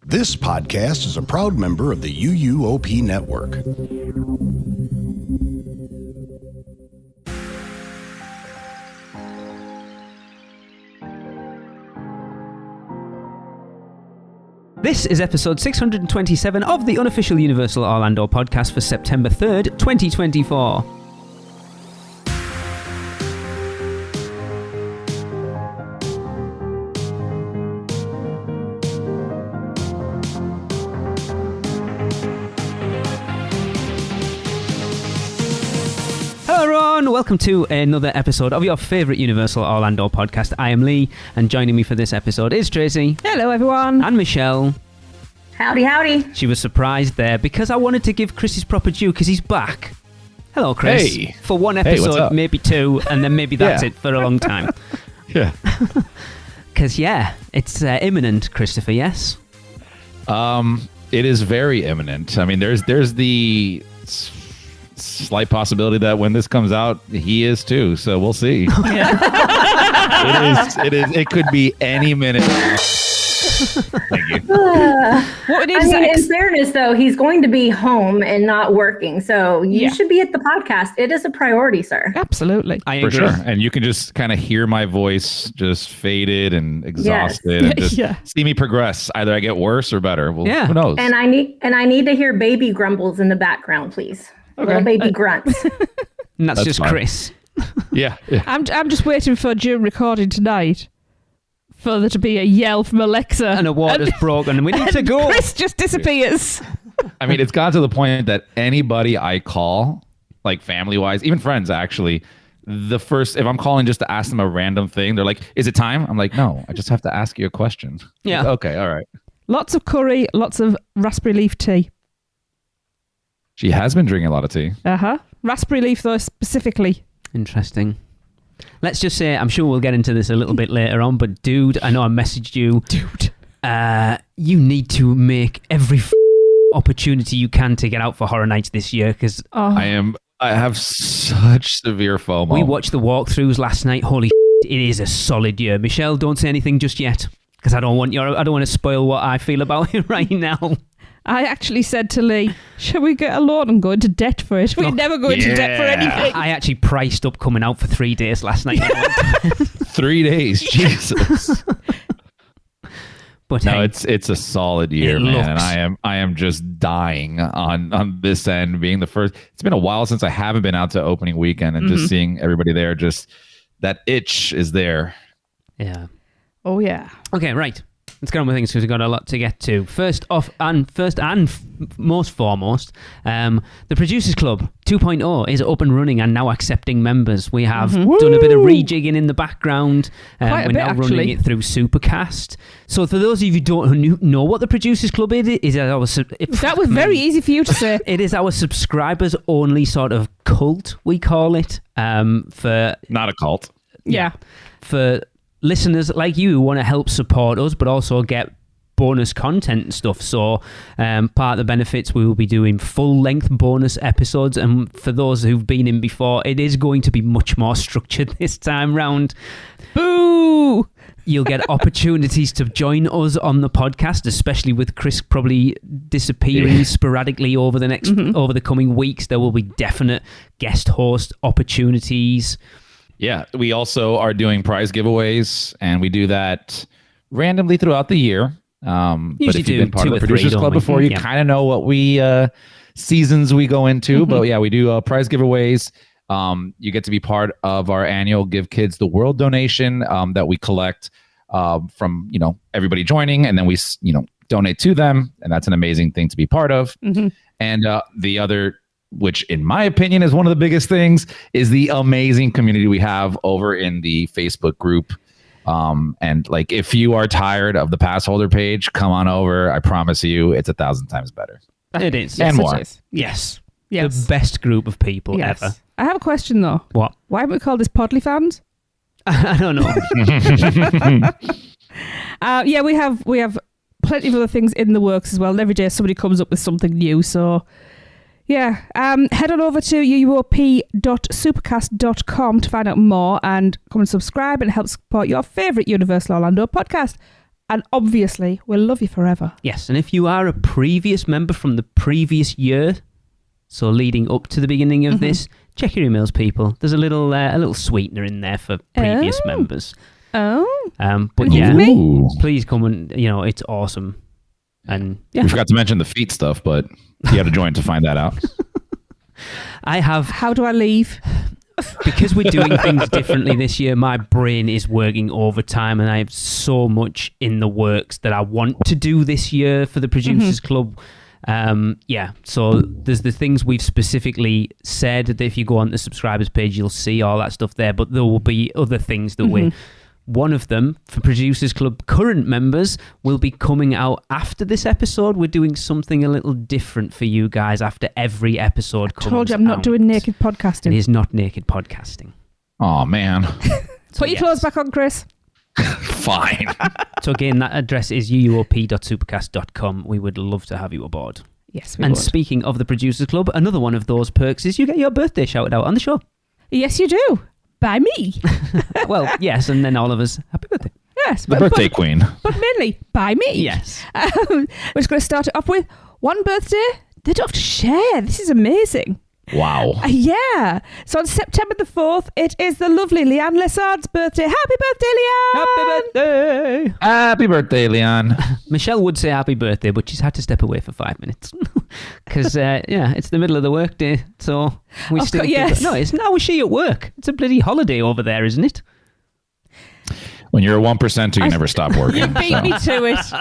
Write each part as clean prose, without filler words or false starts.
This podcast is a proud member of the UUOP network. This is episode 627 of the unofficial Universal Orlando podcast for September 3rd, 2024. Welcome to another episode of your favourite Universal Orlando podcast. I am Lee, and joining me for this episode is Tracy. Hello, everyone. And Michelle. Howdy, howdy. She was surprised there because I wanted to give Chris his proper due because he's back. Hello, Chris. Hey. For one episode, maybe two, and then maybe that's it for a long time. Yeah. Because, it's imminent, Christopher, yes? It is very imminent. I mean, there's the slight possibility that when this comes out, he is too. So we'll see. It could be any minute. Thank you. In fairness, though, he's going to be home and not working, so you should be at the podcast. It is a priority, sir. Absolutely. I agree. For sure. And you can just kind of hear my voice just faded and exhausted and just see me progress. Either I get worse or better. Well, who knows? And I need to hear baby grumbles in the background, please. Okay. Little baby grunts. And that's just fine. Chris. Yeah. I'm just waiting for during recording tonight for there to be a yell from Alexa. And a water's broken and we need to go. Chris just disappears. I mean, it's gotten to the point that anybody I call, like family-wise, even friends actually, if I'm calling just to ask them a random thing, they're like, is it time? I'm like, no, I just have to ask you a question. Yeah. Like, okay, all right. Lots of curry, lots of raspberry leaf tea. She has been drinking a lot of tea. Raspberry leaf, though, specifically. Interesting. Let's just say, I'm sure we'll get into this a little bit later on, but dude, I know I messaged you. Dude. You need to make every opportunity you can to get out for Horror Nights this year, because I have such severe FOMO. We watched the walkthroughs last night. Holy it is a solid year. Michelle, don't say anything just yet, because I don't want to spoil what I feel about it right now. I actually said to Lee, shall we get a loan and go into debt for it? We're never going into debt for anything. I actually priced up coming out for 3 days last night. 3 days, Jesus. But no, it's a solid year, man. And I am just dying on this end, being the first. It's been a while since I haven't been out to opening weekend and just seeing everybody there. Just that itch is there. Yeah. Oh yeah. Okay, right. Let's get on with things because we've got a lot to get to. First and most foremost, the Producers Club 2.0 is up and running and now accepting members. We have done a bit of rejigging in the background. We're now running it through Supercast. So for those of you who don't know what the Producers Club is that was very easy for you to say. It is our subscribers only sort of cult, we call it. For not a cult. Yeah. For listeners like you who want to help support us but also get bonus content and stuff. So part of the benefits, we will be doing full-length bonus episodes, and for those who've been in before, it is going to be much more structured this time round. Boo! You'll get opportunities to join us on the podcast, especially with Chris probably disappearing sporadically over the coming weeks. There will be definite guest host opportunities. Yeah, we also are doing prize giveaways, and we do that randomly throughout the year. But if you've been part of the Producers Club before, you kind of know what seasons we go into. But yeah, we do prize giveaways. You get to be part of our annual Give Kids the World donation that we collect from everybody joining, and then we donate to them, and that's an amazing thing to be part of. And the other, which in my opinion is one of the biggest things, is the amazing community we have over in the Facebook group. And like, if you are tired of the pass holder page, come on over. I promise you it's 1,000 times better. It is. And yes, more. It is. Yes. Yes. The best group of people ever. I have a question though. What? Why haven't we called this Podly fans? I don't know. We have plenty of other things in the works as well. And every day somebody comes up with something new. So yeah, head on over to UUOP.supercast.com to find out more and come and subscribe and help support your favourite Universal Orlando podcast. And obviously, we'll love you forever. Yes, and if you are a previous member from the previous year, so leading up to the beginning of this, check your emails, people. There's a little sweetener in there for previous members. But yeah, please come and, it's awesome. And we forgot to mention the feet stuff, but you got to join to find that out. How do I leave? Because we're doing things differently this year, my brain is working overtime, and I have so much in the works that I want to do this year for the Producers Club. So there's the things we've specifically said that if you go on the subscribers page, you'll see all that stuff there, but there will be other things that one of them, for Producers Club current members, will be coming out after this episode. We're doing something a little different for you guys after every episode comes out. I told you I'm not doing naked podcasting. It is not naked podcasting. Oh, man. Put your clothes back on, Chris. Fine. So again, that address is uop.supercast.com. We would love to have you aboard. Yes, we would. And speaking of the Producers Club, another one of those perks is you get your birthday shouted out on the show. Yes, you do. By me. Well, yes, and then all of us, happy birthday. Yes. The birthday queen. But mainly by me. Yes. We're just going to start it off with one birthday they don't have to share. This is amazing. Wow. Yeah. So on September the 4th, it is the lovely Leanne Lessard's birthday. Happy birthday, Leanne! Happy birthday! Happy birthday, Leanne. Michelle would say happy birthday, but she's had to step away for 5 minutes. Because, it's the middle of the workday, so we still... Yes. No, it's now she at work. It's a bloody holiday over there, isn't it? When you're a 1%, you never stop working. You beat me to it.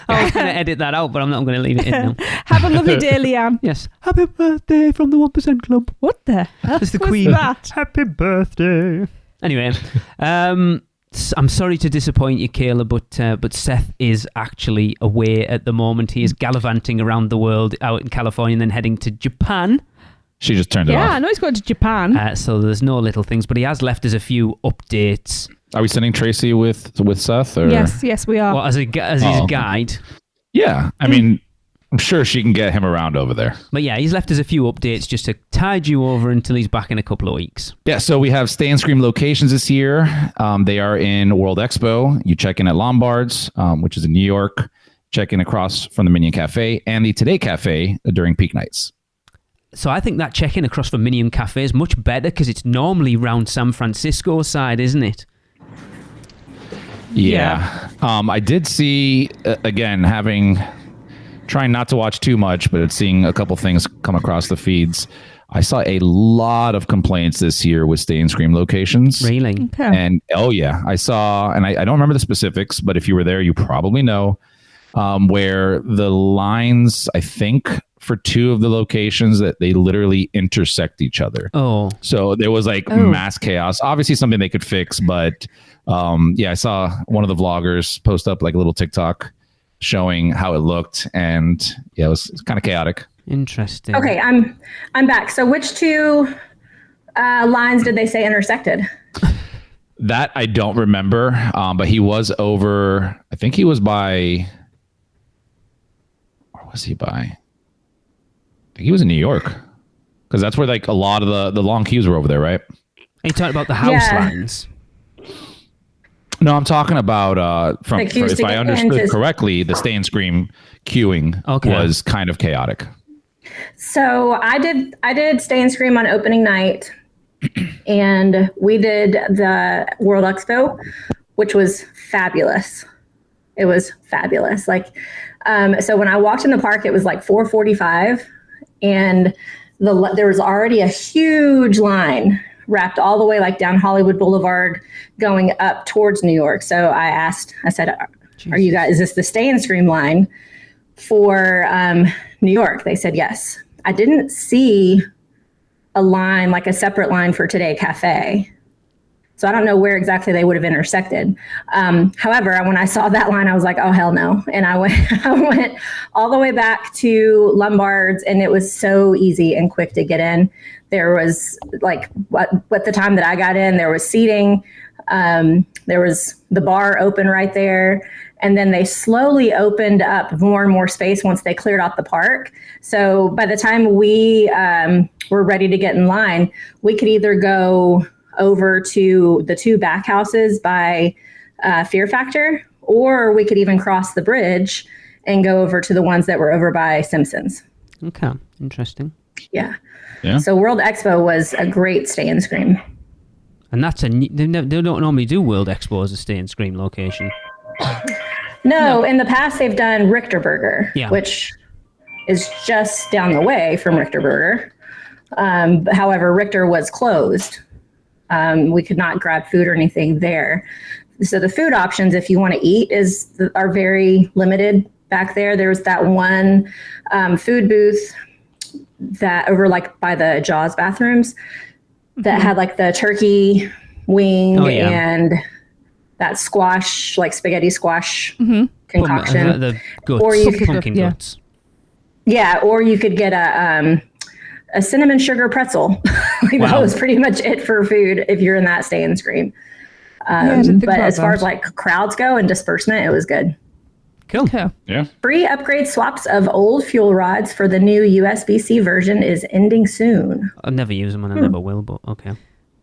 I was going to edit that out, but I'm not going to leave it in now. Have a lovely day, Leanne. Yes. Happy birthday from the 1% Club. What the heck It's the was Queen. that? Happy birthday. Anyway, I'm sorry to disappoint you, Kayla, but Seth is actually away at the moment. He is gallivanting around the world out in California and then heading to Japan. She just turned it off. Yeah, I know he's going to Japan. So there's no little things, but he has left us a few updates. Are we sending Tracy with Seth? Or? Yes, we are. Well, as his guide. Yeah, I mean, I'm sure she can get him around over there. But yeah, he's left us a few updates just to tide you over until he's back in a couple of weeks. Yeah, so we have Stay and Scream locations this year. They are in World Expo. You check in at Lombard's, which is in New York. Check in across from the Minion Cafe and the Today Cafe during peak nights. So I think that check-in across from Minion Cafe is much better because it's normally round San Francisco side, isn't it? Yeah. I did see, again, trying not to watch too much, but seeing a couple things come across the feeds. I saw a lot of complaints this year with Stay and Scream locations. Really? Okay. And I saw, and I don't remember the specifics, but if you were there, you probably know, where the lines, I think, for two of the locations that they literally intersect each other. Oh. So there was mass chaos. Obviously something they could fix, but I saw one of the vloggers post up a little TikTok showing how it looked, and it was kind of chaotic. Interesting. Okay, I'm back. So which two lines did they say intersected? That I don't remember, but he was over, I think he was by, where was he by? I think he was in New York, because that's where a lot of the long queues were over there, right? Are you talking about the house lines? No, I'm talking about if I understood correctly, the Stay and Scream queuing was kind of chaotic. So I did Stay and Scream on opening night, and we did the World Expo, which was fabulous. It was fabulous. So when I walked in the park, it was 4:45. And there was already a huge line wrapped all the way down Hollywood Boulevard going up towards New York. So I said, "Are you guys, is this the Stay and Scream line for New York?" They said yes. I didn't see a line, a separate line for Today Cafe. So I don't know where exactly they would have intersected. However, when I saw that line, I was like, oh, hell no. And I went all the way back to Lombard's, and it was so easy and quick to get in. There was what the time that I got in, there was seating. There was the bar open right there. And then they slowly opened up more and more space once they cleared out the park. So by the time we were ready to get in line, we could either go over to the two back houses by Fear Factor, or we could even cross the bridge and go over to the ones that were over by Simpsons. Okay, interesting. Yeah. So World Expo was a great Stay and Scream. And that's they don't normally do World Expo as a Stay and Scream location. No, in the past they've done Richterberger, which is just down the way from Richterberger. However, Richter was closed. We could not grab food or anything there. So the food options, if you want to eat, are very limited back there. There was that one food booth that over like by the Jaws bathrooms that had like the turkey wing and that squash, like spaghetti squash concoction. The guts, or you could, pumpkin guts. Yeah, or you could get a cinnamon sugar pretzel. That was pretty much it for food if you're in that Stay and Scream. But as far as like crowds go and disbursement, it was good. Cool. Yeah. Free upgrade swaps of old fuel rods for the new USB-C version is ending soon. I'll never use them and I never will, but okay.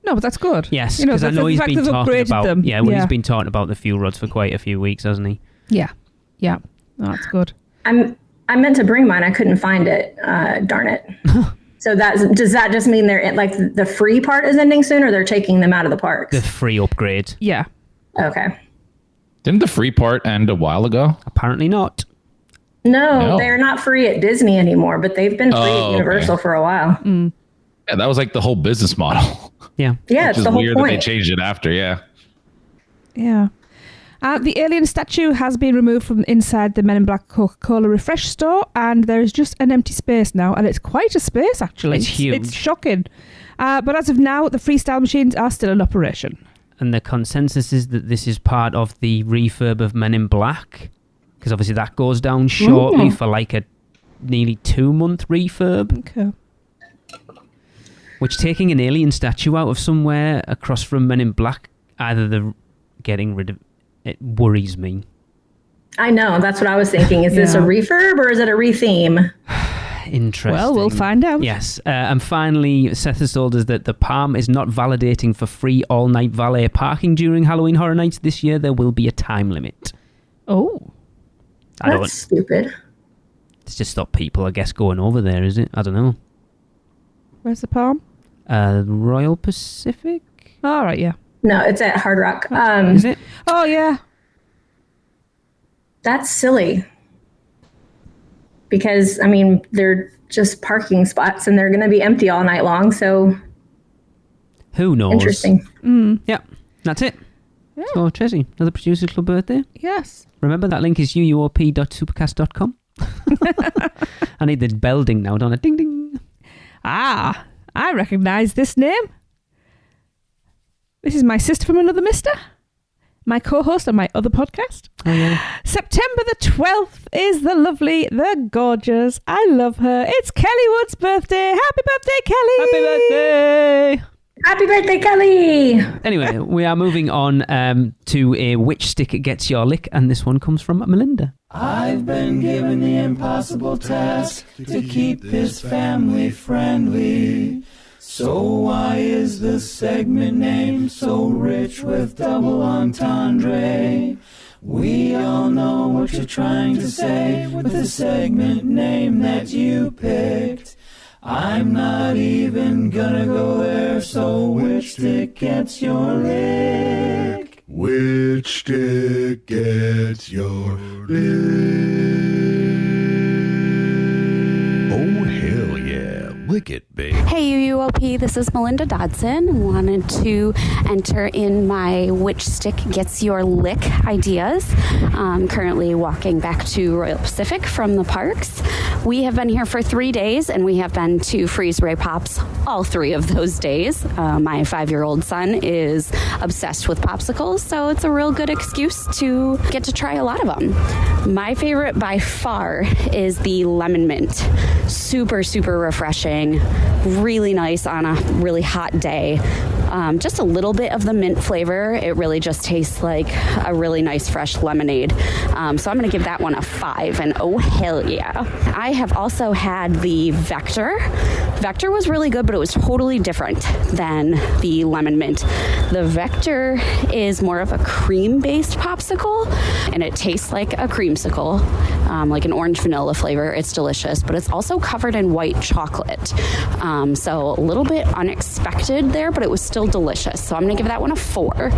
No, but that's good. Yes, because I know he's been talking about them. He's been talking about the fuel rods for quite a few weeks, hasn't he? Yeah. No, that's good. I meant to bring mine. I couldn't find it. Darn it. So does that just mean they're like the free part is ending soon, or they're taking them out of the parks? The free upgrade. Yeah. Okay. Didn't the free part end a while ago? Apparently not. No, they're not free at Disney anymore, but they've been free at Universal for a while. Mm. Yeah, that was like the whole business model. Yeah. Yeah, it's the whole weird point. That they changed it after, yeah. Yeah. The alien statue has been removed from inside the Men in Black Coca-Cola Refresh store, and there is just an empty space now, and it's quite a space, actually. It's huge. It's shocking. But as of now, the freestyle machines are still in operation. And the consensus is that this is part of the refurb of Men in Black, because obviously that goes down shortly for like a nearly 2-month refurb. Okay. Which, taking an alien statue out of somewhere across from Men in Black, either the getting rid of it worries me. I know, that's what I was thinking. Is this a refurb or is it a retheme? Interesting. Well, we'll find out. Yes. And finally, Seth has told us that the Palm is not validating for free all-night valet parking during Halloween Horror Nights. This year, there will be a time limit. Oh. That's stupid. It's just stop people, I guess, going over there, is it? I don't know. Where's the Palm? Royal Pacific? All right, yeah. No, it's at Hard Rock. Is it? Oh, yeah. That's silly. Because, I mean, they're just parking spots and they're going to be empty all night long, so... Who knows? Interesting. Yeah, that's it. Yeah. So, Tracy, another Producers Club birthday? Yes. Remember, that link is uuop.supercast.com. I need the bell ding now, don't I? Ding, ding. Ah, I recognise this name. This is my sister from another mister. My co-host on my other podcast. Oh, yeah. September the 12th is the lovely, the gorgeous, I love her. It's Kelly Wood's birthday. Happy birthday, Kelly. Happy birthday. Happy birthday, Kelly. Anyway, we are moving on to a Which Stick Gets Your Lick, and this one comes from Melinda. I've been given the impossible task to keep this family friendly. So why is the segment name so rich with double entendre? We all know what you're trying to say with the segment name that you picked. I'm not even gonna go there, so which stick gets your lick? Which stick gets your lick? Oh, hell yeah. Lick it, babe. Hey UUOP, this is Melinda Dodson. Wanted to enter in my Which Stick Gets Your Lick ideas. Currently walking back to Royal Pacific from the parks. We have been here for 3 days and we have been to Freeze Ray Pops all 3 of those days. My 5-year-old son is obsessed with popsicles, so it's a real good excuse to get to try a lot of them. My favorite by far is the lemon mint. Super, super refreshing. Really nice on a really hot day. just a little bit of the mint flavor. It really just tastes like a really nice fresh lemonade. So I'm going to give that one a 5, and oh hell yeah. I have also had the Vector. Vector was really good, but it was totally different than the lemon mint. The Vector is more of a cream-based popsicle, and it tastes like a creamsicle, like an orange vanilla flavor. It's delicious, but it's also covered in white chocolate. So a little bit unexpected there, but it was still delicious. So I'm going to give that one a 4.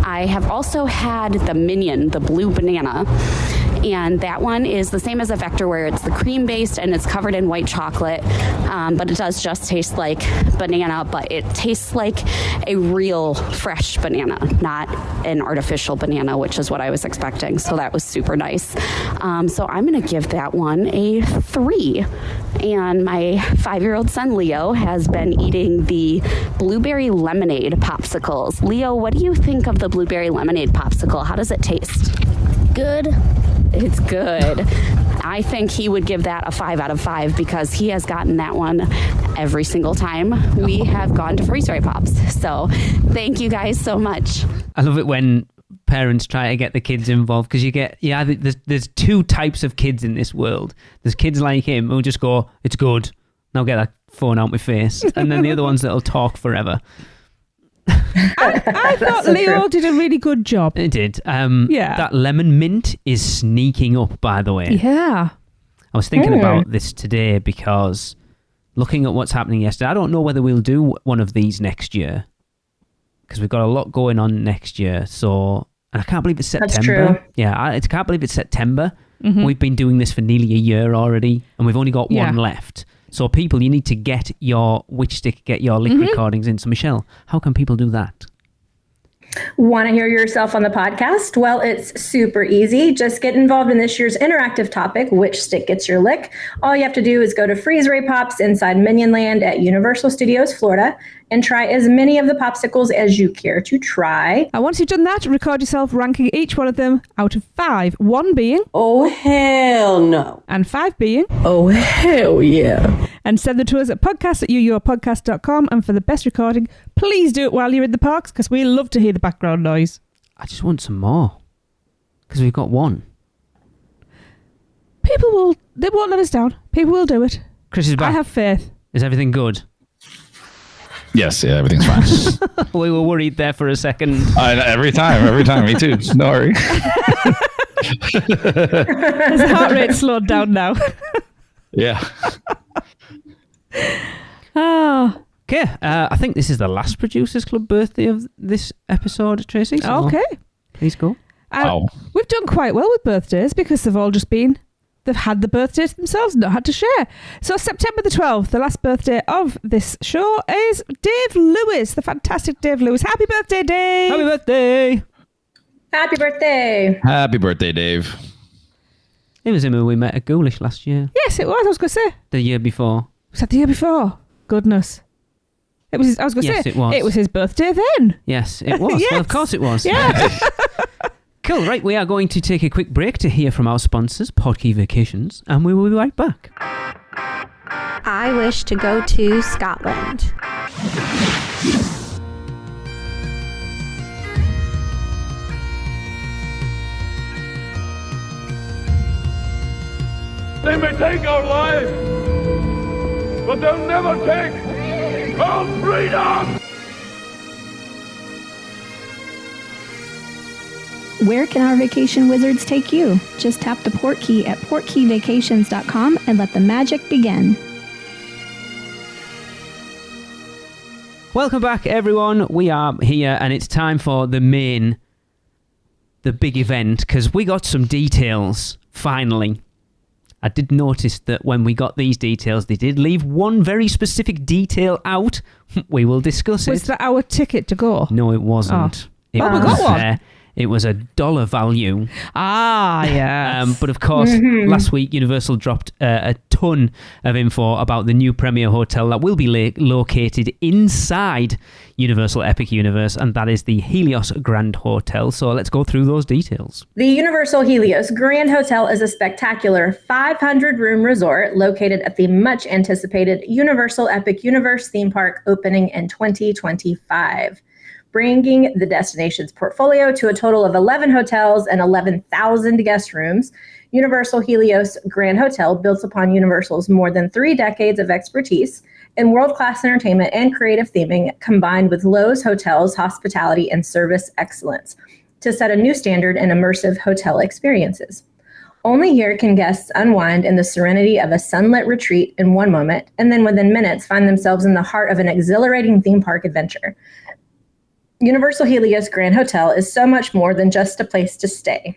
I have also had the Minion, the blue banana. And that one is the same as a Vector, where it's the cream-based and it's covered in white chocolate, but it does just taste like banana, but it tastes like a real fresh banana, not an artificial banana, which is what I was expecting. So that was super nice. So I'm going to give that one a 3. And my 5-year-old son, Leo, has been eating the blueberry lemonade popsicles. Leo, what do you think of the blueberry lemonade popsicle? How does it taste? Good. It's good. I think he would give that a 5 out of 5 because he has gotten that one every single time we have gone to Freeze Ray Pops. So thank you guys so much. I love it when parents try to get the kids involved, because you get, there's 2 types of kids in this world. There's kids like him who just go, it's good, now get that phone out my face. And then the other ones that'll talk forever. I thought so Leo true. did a really good job. It did. Yeah. That lemon mint is sneaking up, by the way. Yeah. I was thinking about this today because looking at what's happening yesterday, I don't know whether we'll do one of these next year because we've got a lot going on next year. So, and I can't believe it's September. That's true. Yeah, I can't believe it's September. Mm-hmm. We've been doing this for nearly a year already, and we've only got one left. So people, you need to get your Witchstick, get your lick recordings in. So Michelle, how can people do that? Want to hear yourself on the podcast? Well, it's super easy. Just get involved in this year's interactive topic, Which Stick Gets Your Lick? All you have to do is go to Freeze Ray Pops inside Minion Land at Universal Studios, Florida, and try as many of the popsicles as you care to try. And once you've done that, record yourself ranking each one of them out of 5. 1 being, Oh, hell no. and 5 being, Oh, hell yeah. and send them to us at podcast@uuopodcast.com. And for the best recording, please do it while you're in the parks, because we love to hear the background noise. I just want some more because we've got one. They won't let us down. People will do it. Chris is back. I have faith. Is everything good? Yes, yeah, everything's fine. We were worried there for a second. Every time, me too. No worry. His heart rate slowed down now. Yeah. Okay, I think this is the last Producers Club birthday of this episode, Tracy. So Okay. please go. Wow. We've done quite well with birthdays because they've had the birthdays themselves, not had to share. So September the 12th, the last birthday of this show, is Dave Lewis, the fantastic Dave Lewis. Happy birthday, Dave! Happy birthday! Happy birthday. Happy birthday, Dave. It was him who we met at Ghoulish last year. Yes, it was. I was going to say. The year before. Was that the year before? Goodness. It was. I was going to Yes, say. it was. It was his birthday then. Yes, it was. Yes. Well, of course it was. Yeah. Cool, right, we are going to take a quick break to hear from our sponsors, Podkey Vacations, and we will be right back. I wish to go to Scotland. They may take our lives, but they'll never take our freedom! Where can our vacation wizards take you? Just tap the port key at portkeyvacations.com and let the magic begin. Welcome back, everyone. We are here, and it's time for the big event, because we got some details, finally. I did notice that when we got these details, they did leave one very specific detail out. We will discuss it. Was that our ticket to go? No, it wasn't. Oh. We got one. It was a dollar value. Ah, yeah. But of course, last week, Universal dropped a ton of info about the new Premier Hotel that will be located inside Universal Epic Universe, and that is the Helios Grand Hotel. So let's go through those details. The Universal Helios Grand Hotel is a spectacular 500-room resort located at the much-anticipated Universal Epic Universe theme park opening in 2025. Bringing the destination's portfolio to a total of 11 hotels and 11,000 guest rooms, Universal Helios Grand Hotel builds upon Universal's more than 3 decades of expertise in world-class entertainment and creative theming, combined with Lowe's Hotels' hospitality and service excellence to set a new standard in immersive hotel experiences. Only here can guests unwind in the serenity of a sunlit retreat in one moment, and then within minutes find themselves in the heart of an exhilarating theme park adventure. Universal Helios Grand Hotel is so much more than just a place to stay.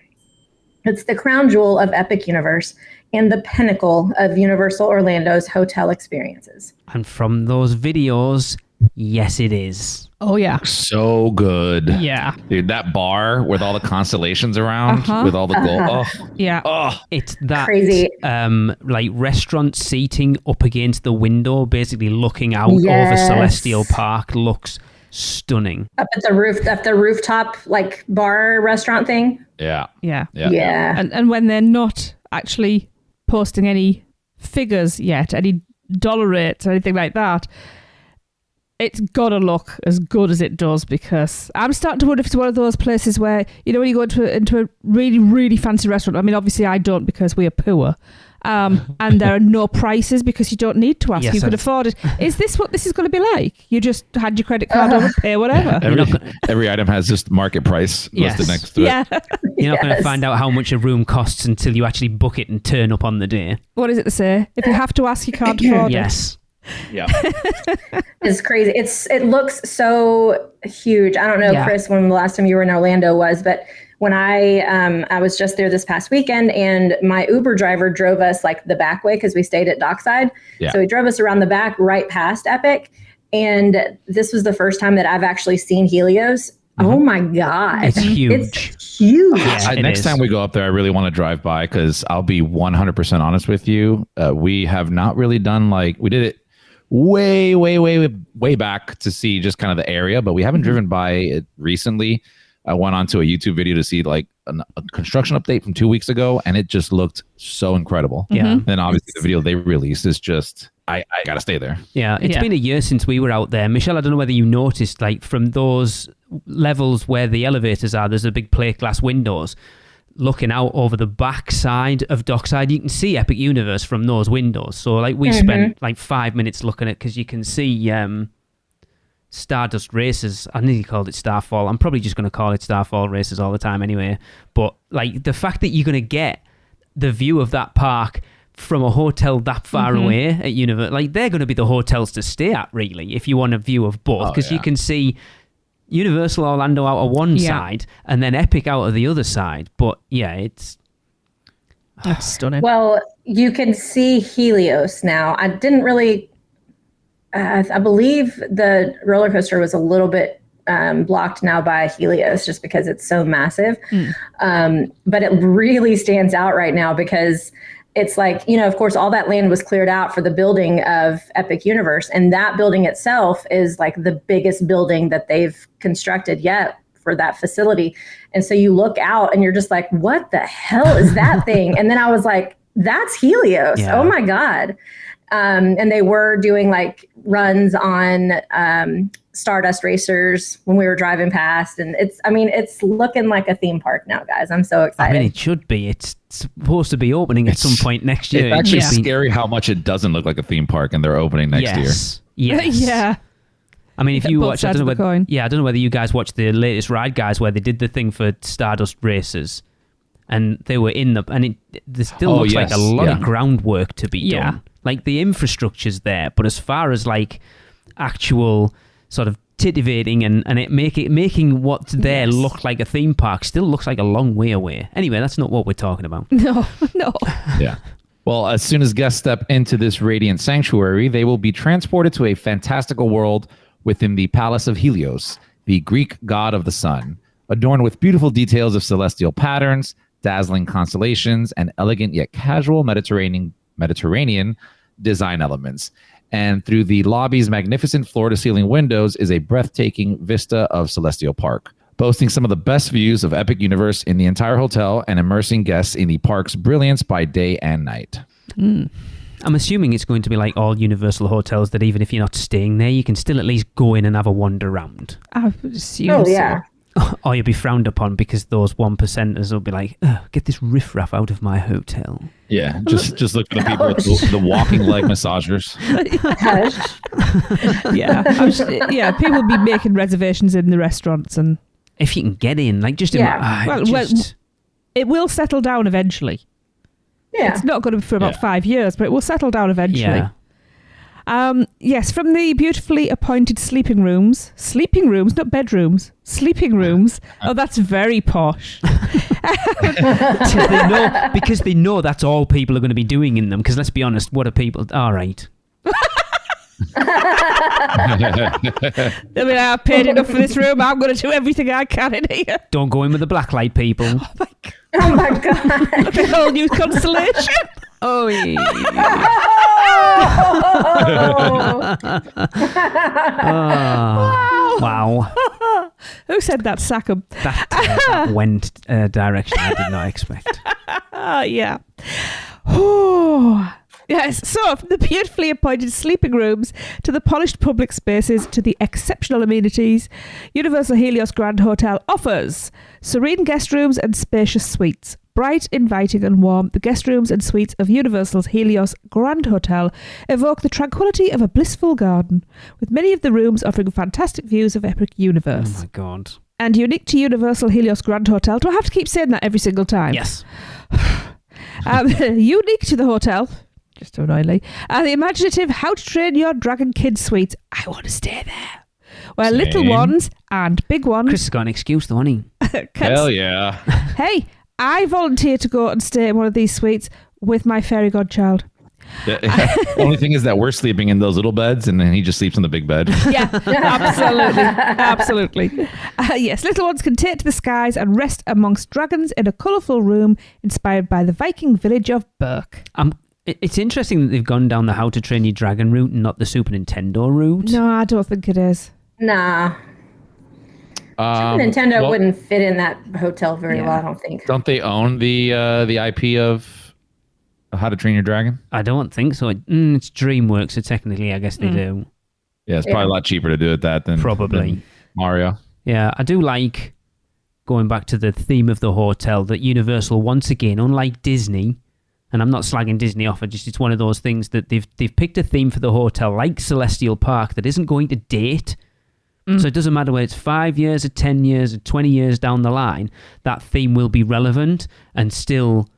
It's the crown jewel of Epic Universe and the pinnacle of Universal Orlando's hotel experiences. And from those videos, yes, it is. Oh, yeah. So good. Yeah. Dude, that bar with all the constellations around, with all the gold. Oh, yeah. Oh, it's that crazy. Like restaurant seating up against the window, basically looking out over Celestial Park, looks stunning. Up at the rooftop, like bar restaurant thing. Yeah. Yeah. Yeah. And when they're not actually posting any figures yet, any dollar rates or anything like that, it's got to look as good as it does, because I'm starting to wonder if it's one of those places where, you know, when you go into a really, really fancy restaurant, I mean, obviously I don't because we are poor, and there are no prices because you don't need to ask. You could afford it. Is this what this is going to be like? You just had your credit card over, pay whatever. Every item has just market price listed next to it. You're not going to find out how much a room costs until you actually book it and turn up on the day. What is it to say? If you have to ask, you can't afford it. Yes. Yeah. It's crazy. It looks so huge. I don't know, Chris, when the last time you were in Orlando was, but when I was just there this past weekend, and my Uber driver drove us like the back way because we stayed at Dockside. Yeah. So he drove us around the back right past Epic. And this was the first time that I've actually seen Helios. Oh my God. It's huge. It's huge. Yeah, next time we go up there, I really want to drive by, because I'll be 100% honest with you. We have not really done we did it way back to see just kind of the area, but we haven't driven by it recently. I went onto a YouTube video to see a construction update from 2 weeks ago, and it just looked so incredible. Yeah. Then obviously the video they released is just, I gotta stay there. Yeah, it's been a year since we were out there. Michelle, I don't know whether you noticed, from those levels where the elevators are, there's a big plate glass windows. Looking out over the back side of Dockside, you can see Epic Universe from those windows. So we spent 5 minutes looking at it, because you can see Stardust Races. I nearly called it Starfall. I'm probably just going to call it Starfall Races all the time anyway. But the fact that you're going to get the view of that park from a hotel that far away at Universe, they're going to be the hotels to stay at, really, if you want a view of both, because you can see Universal Orlando out of one side and then Epic out of the other side. But that's stunning. Well, you can see Helios now. I didn't really, I believe the roller coaster was a little bit blocked now by Helios, just because it's so massive. But it really stands out right now, because it's of course, all that land was cleared out for the building of Epic Universe. And that building itself is the biggest building that they've constructed yet for that facility. And so you look out and you're just like, what the hell is that thing? And then I was like, that's Helios. Yeah. Oh my God. And they were doing runs on Stardust Racers when we were driving past, and it's looking like a theme park now, guys. I'm so excited. I mean, it should be. It's supposed to be opening at some point next year. It's actually scary how much it doesn't look like a theme park, and they're opening next year. Yes. Yeah. I mean, if you watch, I don't know whether you guys watched the latest Ride Guys where they did the thing for Stardust Races, and they were in it still looks like a lot of groundwork to be done. The infrastructure's there, but as far as actual sort of titivating and it making what's there look like a theme park still looks like a long way away. Anyway, that's not what we're talking about. No. Yeah. Well, as soon as guests step into this radiant sanctuary, they will be transported to a fantastical world within the Palace of Helios, the Greek god of the sun. adorned with beautiful details of celestial patterns, dazzling constellations, and elegant yet casual Mediterranean design elements. And through the lobby's magnificent floor-to-ceiling windows is a breathtaking vista of Celestial Park, boasting some of the best views of Epic Universe in the entire hotel and immersing guests in the park's brilliance by day and night. I'm assuming it's going to be like all Universal hotels, that even if you're not staying there, you can still at least go in and have a wander around. I would assume so. Or you'll be frowned upon because those 1%ers will be like, get this riffraff out of my hotel. Yeah, just look at the people, the walking leg massagers. Yeah, people will be making reservations in the restaurants, and if you can get in, like just it will settle down eventually. Yeah, it's not going to be for about 5 years, but it will settle down eventually. Yeah. Yes, from the beautifully appointed sleeping rooms, not bedrooms, sleeping rooms. Oh, that's very posh. Because they know that's all people are going to be doing in them. Because let's be honest, what are people? All right. I mean, I've paid enough for this room. I'm going to do everything I can in here. Don't go in with the blacklight people. Oh my God. Look at the whole new constellation. Oh, yeah. Wow. Who said that? Sack 'em. That went a direction I did not expect. Yeah. Yes, so from the beautifully appointed sleeping rooms to the polished public spaces to the exceptional amenities, Universal Helios Grand Hotel offers serene guest rooms and spacious suites. Bright, inviting and warm, the guest rooms and suites of Universal's Helios Grand Hotel evoke the tranquility of a blissful garden, with many of the rooms offering fantastic views of Epic Universe. Oh my God. And unique to Universal Helios Grand Hotel, do I have to keep saying that every single time? Yes. Unique to the hotel, just annoyingly, the imaginative How to Train Your Dragon Kids suites. I want to stay there. Where little ones and big ones... Chris has got an excuse though, hasn't he? Hell yeah. Hey, I volunteer to go and stay in one of these suites with my fairy godchild. The only thing is that we're sleeping in those little beds, and then he just sleeps in the big bed. Yeah, absolutely. Yes, little ones can take to the skies and rest amongst dragons in a colourful room inspired by the Viking village of Berk. It's interesting that they've gone down the How to Train Your Dragon route and not the Super Nintendo route. No, I don't think it is. Nah. Nintendo wouldn't fit in that hotel very well, I don't think. Don't they own the IP of How to Train Your Dragon? I don't think so. It's DreamWorks, so technically I guess they do. Yeah, it's probably a lot cheaper to do it than Mario. Yeah, I do like, going back to the theme of the hotel, that Universal, once again, unlike Disney, and I'm not slagging Disney off, it's one of those things that they've picked a theme for the hotel, like Celestial Park, that isn't going to date. So it doesn't matter whether it's 5 years or 10 years or 20 years down the line, that theme will be relevant and still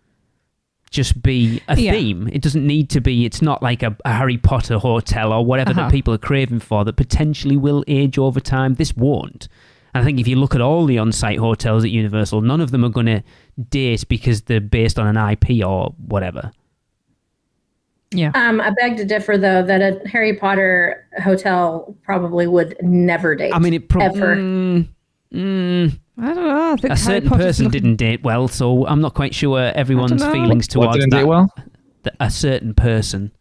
just be a theme. It doesn't need to be, it's not like a Harry Potter hotel or whatever that people are craving for that potentially will age over time. This won't. And I think if you look at all the on-site hotels at Universal, none of them are going to date because they're based on an IP or whatever. Yeah. I beg to differ, though, that a Harry Potter hotel probably would never date. I mean, it probably... ever. I don't know. I think a certain person didn't date well, so I'm not quite sure everyone's feelings towards what didn't that. Date well? A certain person.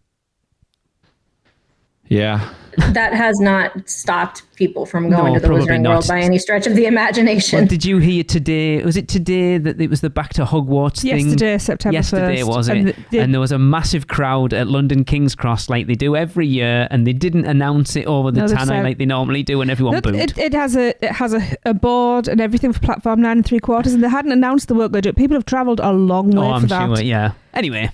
Yeah. That has not stopped people from going to the probably Wizarding not. World by any stretch of the imagination. Well, did you hear today? Was it today that it was the Back to Hogwarts thing? Yesterday, September 1st. Yesterday, was it? And there was a massive crowd at London King's Cross like they do every year, and they didn't announce it over the tannoy like they normally do, and everyone booed. It has a board and everything for platform 9 3/4, and they hadn't announced the work they do. People have travelled a long way for that. I'm sure, yeah. Anyway.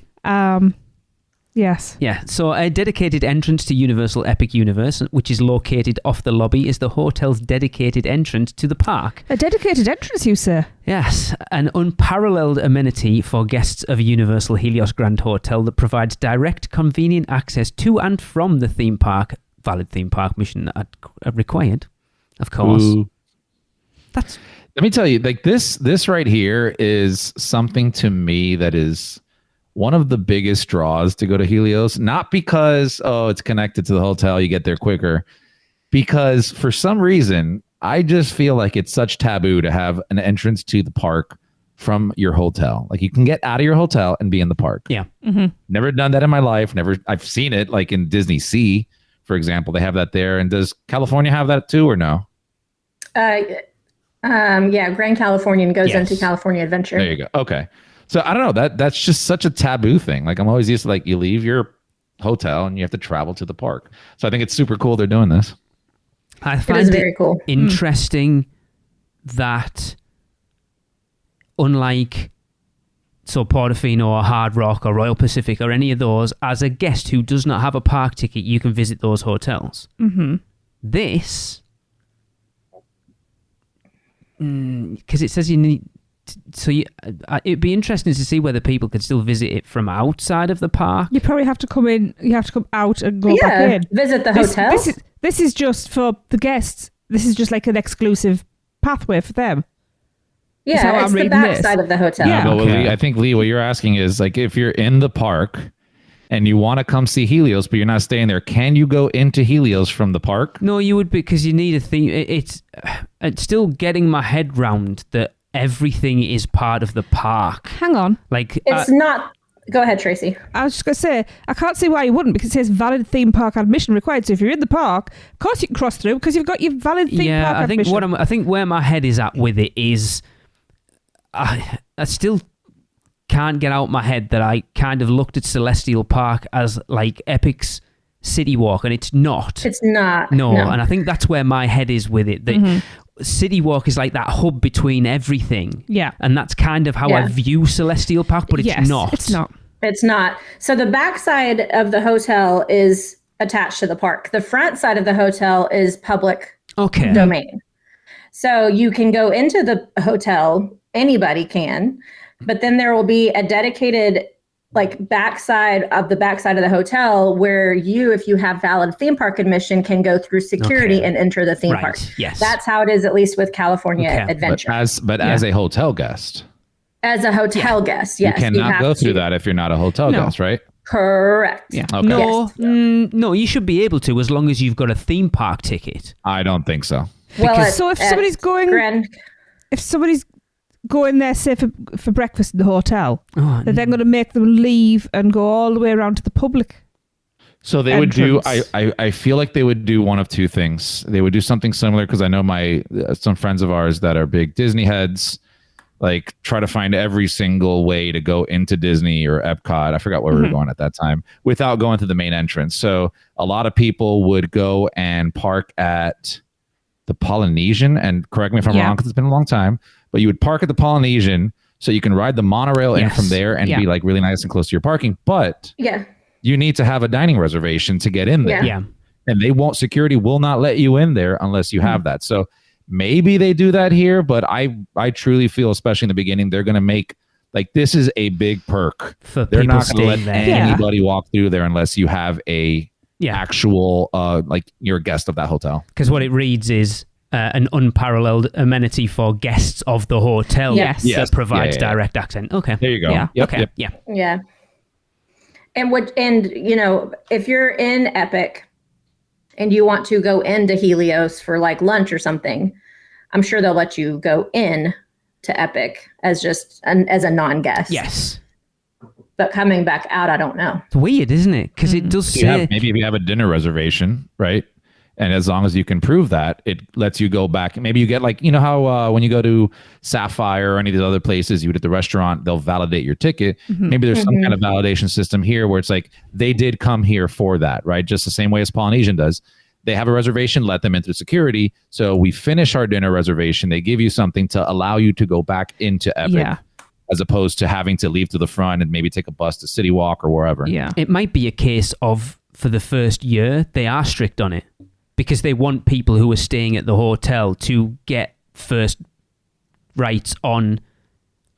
Yes. Yeah, so a dedicated entrance to Universal Epic Universe, which is located off the lobby, is the hotel's dedicated entrance to the park. A dedicated entrance, you say? Yes, an unparalleled amenity for guests of Universal Helios Grand Hotel that provides direct, convenient access to and from the theme park. Valid theme park permission required, of course. Ooh. Let me tell you, like this right here is something to me that is one of the biggest draws to go to Helios, not because, it's connected to the hotel, you get there quicker, because for some reason, I just feel like it's such taboo to have an entrance to the park from your hotel. Like you can get out of your hotel and be in the park. Yeah. Never done that in my life. I've seen it like in Disney Sea, for example. They have that there. And does California have that too or no? Grand Californian goes into California Adventure. There you go. Okay. So I don't know, that's just such a taboo thing. Like I'm always used to like you leave your hotel and you have to travel to the park. So I think it's super cool they're doing this. I find it very cool. Interesting that unlike Portofino or Hard Rock or Royal Pacific or any of those, as a guest who does not have a park ticket, you can visit those hotels. This, because it says you need, it'd be interesting to see whether people could still visit it from outside of the park. You probably have to come in. You have to come out and go back in. Visit the hotel. This is just for the guests. This is just like an exclusive pathway for them. Yeah, it's the back side of the hotel. Yeah, okay. I think, Lee, what you're asking is like if you're in the park and you want to come see Helios, but you're not staying there, can you go into Helios from the park? No, you would, because you need a theme. It's still getting my head round that everything is part of the park. Hang on. Like it's not. Go ahead, Tracy. I was just going to say, I can't see why you wouldn't, because it says valid theme park admission required. So if you're in the park, of course you can cross through because you've got your valid theme park admission. I think where my head is at with it is, I still can't get out my head that I kind of looked at Celestial Park as like Epic's City Walk, and it's not. It's not. No, and I think that's where my head is with it. That City Walk is like that hub between everything. Yeah. And that's kind of how I view Celestial Park, but it's not. It's not. It's not. So the backside of the hotel is attached to the park. The front side of the hotel is public domain. So you can go into the hotel, anybody can, but then there will be a dedicated backside of the hotel where you, if you have valid theme park admission, can go through security and enter the theme park. Yes. That's how it is, at least with California Adventure. But as a hotel guest. As a hotel guest, yes. You cannot go through that if you're not a hotel guest, right? Correct. Yeah. Okay. No, you should be able to as long as you've got a theme park ticket. I don't think so. So if somebody's going there, say for breakfast in the hotel, they're then going to make them leave and go all the way around to the public. So they would do. I feel like they would do one of two things. They would do something similar because I know some friends of ours that are big Disney heads, like try to find every single way to go into Disney or Epcot. I forgot where we were going at that time without going to the main entrance. So a lot of people would go and park at the Polynesian, and correct me if I'm wrong because it's been a long time, but you would park at the Polynesian so you can ride the monorail in from there and be like really nice and close to your parking. But you need to have a dining reservation to get in there. Yeah. And security will not let you in there unless you have that. So maybe they do that here, but I truly feel, especially in the beginning, they're going to make this is a big perk. They're not going to let anybody walk through there unless you have a actual you're a guest of that hotel. Because what it reads is an unparalleled amenity for guests of the hotel that provides direct access. Okay. There you go. Yeah. Yep, okay. Yep. Yeah. And if you're in Epic and you want to go into Helios for lunch or something, I'm sure they'll let you go in to Epic as as a non-guest. Yes. But coming back out, I don't know. It's weird, isn't it? Because it does say... Maybe if you have a dinner reservation, right? And as long as you can prove that, it lets you go back. Maybe you get how when you go to Sapphire or any of these other places, you would at the restaurant, they'll validate your ticket. Maybe there's some kind of validation system here where it's they did come here for that, right? Just the same way as Polynesian does. They have a reservation, let them into security. So we finish our dinner reservation. They give you something to allow you to go back into Epic. As opposed to having to leave to the front and maybe take a bus to City Walk or wherever. Yeah. It might be a case of, for the first year, they are strict on it because they want people who are staying at the hotel to get first rights on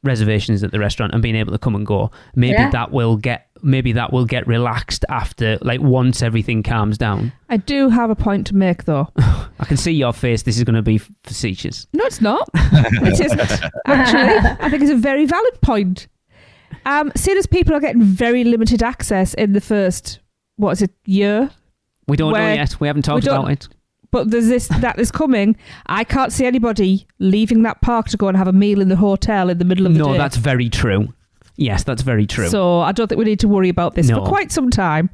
reservations at the restaurant and being able to come and go. Maybe that will get relaxed after, once everything calms down. I do have a point to make, though. I can see your face. This is going to be facetious. No, it's not. It isn't. Actually, I think it's a very valid point. Seeing as people are getting very limited access in the first, year? We don't know yet. We haven't talked about it. But there's that is coming. I can't see anybody leaving that park to go and have a meal in the hotel in the middle of the day. No, that's very true. Yes, that's very true. So I don't think we need to worry about this for quite some time.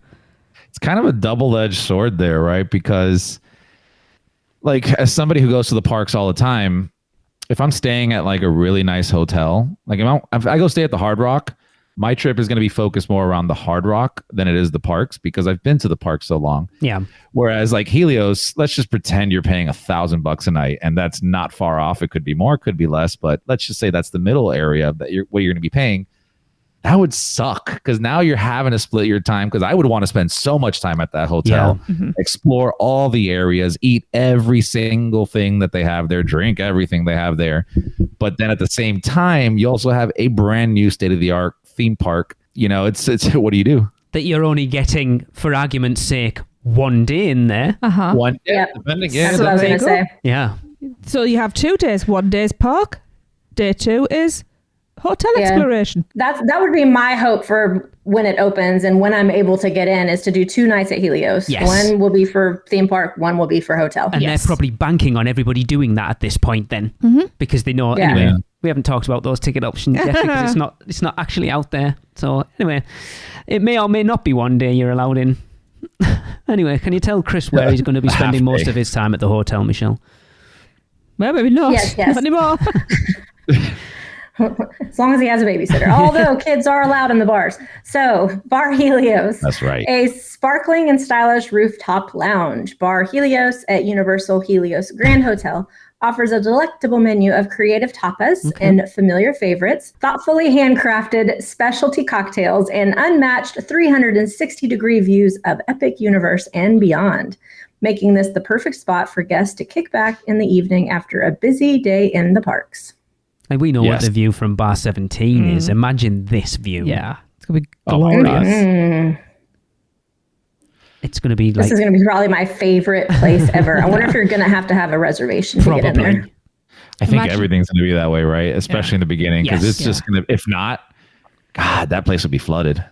It's kind of a double-edged sword there, right? Because, like, as somebody who goes to the parks all the time, if I'm staying at like a really nice hotel, like if I go stay at the Hard Rock, my trip is going to be focused more around the Hard Rock than it is the parks because I've been to the parks so long. Yeah. Whereas like Helios, let's just pretend you're paying $1,000 a night, and that's not far off. It could be more, could be less, but let's just say that's the middle area that what you're going to be paying. That would suck because now you're having to split your time because I would want to spend so much time at that hotel, explore all the areas, eat every single thing that they have there, drink everything they have there. But then at the same time, you also have a brand new state-of-the-art theme park. You know, it's what do you do? That you're only getting, for argument's sake, one day in there. One day, depending. Yeah, that's what I was going to say. Yeah. So you have 2 days. 1 day's park. Day 2 is hotel exploration. That would be my hope for when it opens and when I'm able to get in is to do 2 nights at Helios. Yes. One will be for theme park, one will be for hotel. And they're probably banking on everybody doing that at this point then. Because they know anyway. We haven't talked about those ticket options yet because it's not actually out there. So anyway, it may or may not be one day you're allowed in. Anyway, can you tell Chris where he's going to be spending most of his time at the hotel, Michelle? Well, maybe not. Yes. Not anymore. As long as he has a babysitter. Although kids are allowed in the bars. So, Bar Helios. That's right. A sparkling and stylish rooftop lounge. Bar Helios at Universal Helios Grand Hotel offers a delectable menu of creative tapas and familiar favorites, thoughtfully handcrafted specialty cocktails, and unmatched 360-degree views of Epic Universe and beyond, making this the perfect spot for guests to kick back in the evening after a busy day in the parks. And we know what the view from Bar 17 is. Imagine this view. Yeah. It's going to be glorious. It's going to be like... This is going to be probably my favorite place ever. I wonder if you're going to have a reservation to get in there. I think everything's going to be that way, right? Especially in the beginning, because it's just going to... If not, God, that place would be flooded.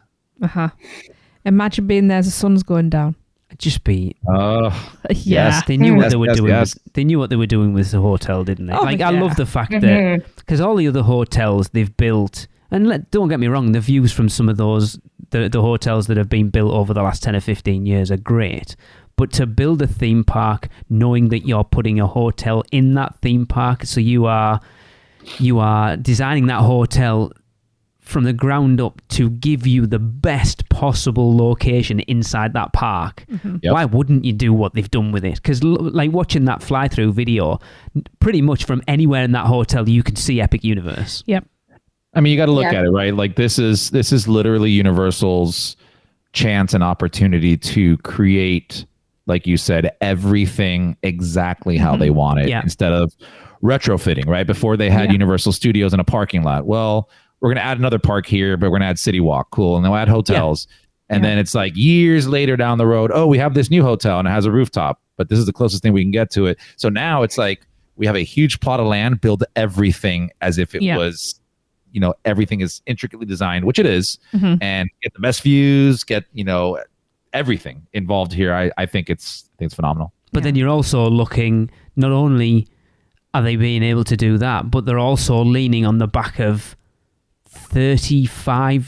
Imagine being there as the sun's going down. Just be yes. They knew what they were doing. They knew what they were doing with the hotel, didn't they? I love the fact that because all the other hotels they've built, and don't get me wrong, the views from some of those the hotels that have been built over the last 10 or 15 years are great. But to build a theme park, knowing that you're putting a hotel in that theme park, so you are designing that hotel from the ground up to give you the best possible location inside that park. Why wouldn't you do what they've done with it? Because like watching that fly-through video, pretty much from anywhere in that hotel you can see Epic Universe. I mean, you got to look at it, right? Like this is literally Universal's chance and opportunity to create, like you said, everything exactly how they want it instead of retrofitting, right? Before they had Universal Studios in a parking lot. Well, we're going to add another park here, but we're going to add City Walk. Cool. And then we'll add hotels. And then it's like years later down the road, we have this new hotel and it has a rooftop, but this is the closest thing we can get to it. So now it's like we have a huge plot of land, build everything as if it was, everything is intricately designed, which it is, and get the best views, get, everything involved here. I think it's phenomenal. But then you're also looking, not only are they being able to do that, but they're also leaning on the back of 34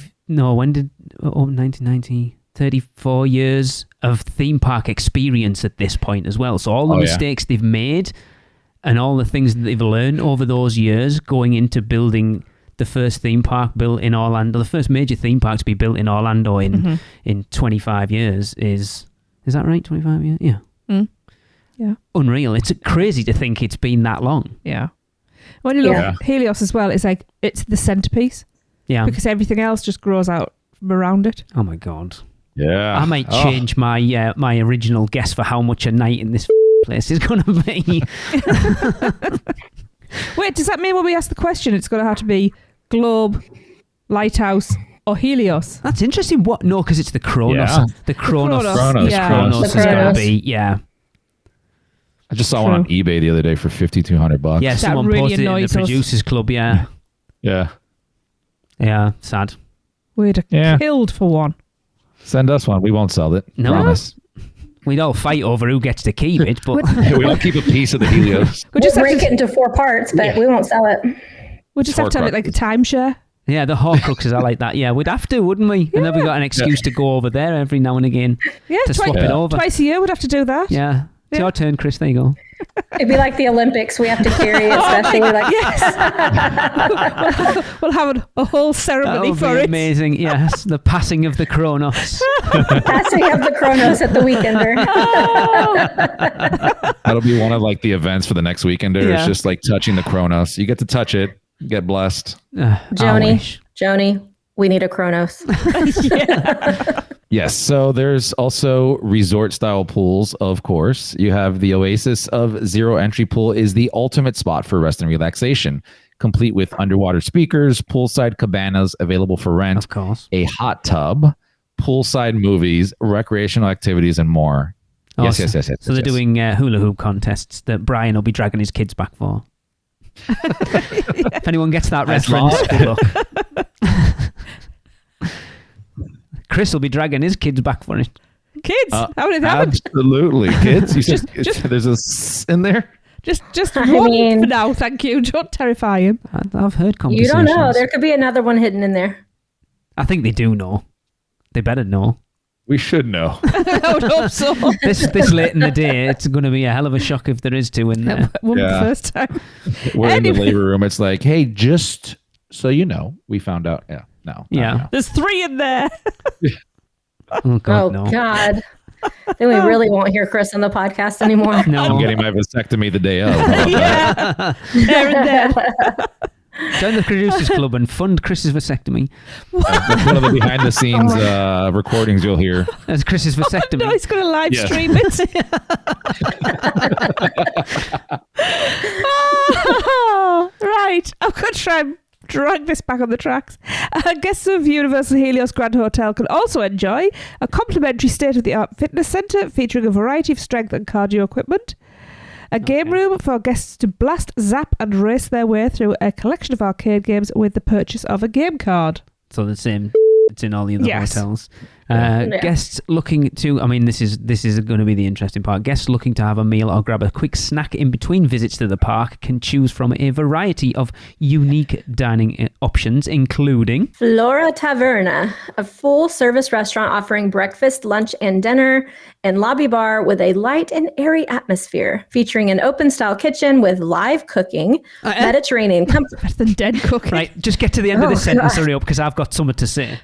years of theme park experience at this point as well. So all the mistakes they've made and all the things that they've learned over those years going into building the first theme park built in Orlando, the first major theme park to be built in Orlando in 25 years is that right? 25 years? Yeah. Yeah. Unreal. It's crazy to think it's been that long. Yeah. When you look at Helios as well, it's like it's the centerpiece. Yeah. Because everything else just grows out from around it. Oh my God. Yeah. I might change my my original guess for how much a night in this place is going to be. Wait, does that mean when we ask the question, it's going to have to be Globe, Lighthouse, or Helios? That's interesting. What? No, because it's the Kronos. Yeah. The Kronos. Kronos. Yeah. Kronos is going to be, I just saw one on eBay the other day for $5,200. Yeah, someone really posted it in the producers club. Yeah. Yeah. Yeah, sad. We'd have killed for one. Send us one. We won't sell it. No. Promise. We'd all fight over who gets to keep it, but we all keep a piece of the Helios. We'll break it into 4 parts, but we won't sell it. We'll just have to have it like a timeshare. Yeah, the Horcruxes are like that. Yeah, we'd have to, wouldn't we? And then we got an excuse to go over there every now and again to swap it over. Twice a year we'd have to do that. Yeah. It's your turn, Chris. There you go. It'd be like the Olympics. We have to carry it, especially like We'll have a whole ceremony for it. Amazing. Yes, the passing of the Kronos. Passing of the Kronos at the Weekender. That'll be one of like the events for the next Weekender. Yeah. It's just like touching the Kronos. You get to touch it. Get blessed. Joni, we need a Kronos. Yes, so there's also resort-style pools, of course. You have the Oasis of Zero Entry Pool is the ultimate spot for rest and relaxation, complete with underwater speakers, poolside cabanas available for rent, of course, a hot tub, poolside movies, recreational activities, and more. Awesome. Yes. So they're doing hula hoop contests that Brian will be dragging his kids back for. If anyone gets that reference, good luck. Chris will be dragging his kids back for it. Kids? How did it happen? Absolutely. Kids? You said there's a s in there? Just one for now, thank you. Don't terrify him. I've heard conversations. You don't know. There could be another one hidden in there. I think they do know. They better know. We should know. I would hope so. This late in the day, it's going to be a hell of a shock if there is two in there. Won't be the first time. We're in the labor room. It's like, hey, just so you know, we found out. Yeah. No. Yeah. There's 3 in there. Oh, God, no. God. Then we really won't hear Chris on the podcast anymore. No. I'm getting my vasectomy the day of. Yeah. There and then. Join the Producers Club and fund Chris's vasectomy. That's one of the behind-the-scenes recordings you'll hear. That's Chris's vasectomy. No, he's going to live stream it. Right. I'm going to try and drag this back on the tracks. Guests of Universal Helios Grand Hotel can also enjoy a complimentary state-of-the-art fitness centre featuring a variety of strength and cardio equipment, a game room for guests to blast, zap and race their way through a collection of arcade games with the purchase of a game card. So the same. It's in all the other hotels. Guests looking to, this is going to be the interesting part. Guests looking to have a meal or grab a quick snack in between visits to the park can choose from a variety of unique dining options, including Flora Taverna, a full-service restaurant offering breakfast, lunch, and dinner, and lobby bar with a light and airy atmosphere, featuring an open-style kitchen with live cooking, Mediterranean comfort. Better than dead cooking. Right, just get to the end of the sentence, hurry up, because I've got something to say.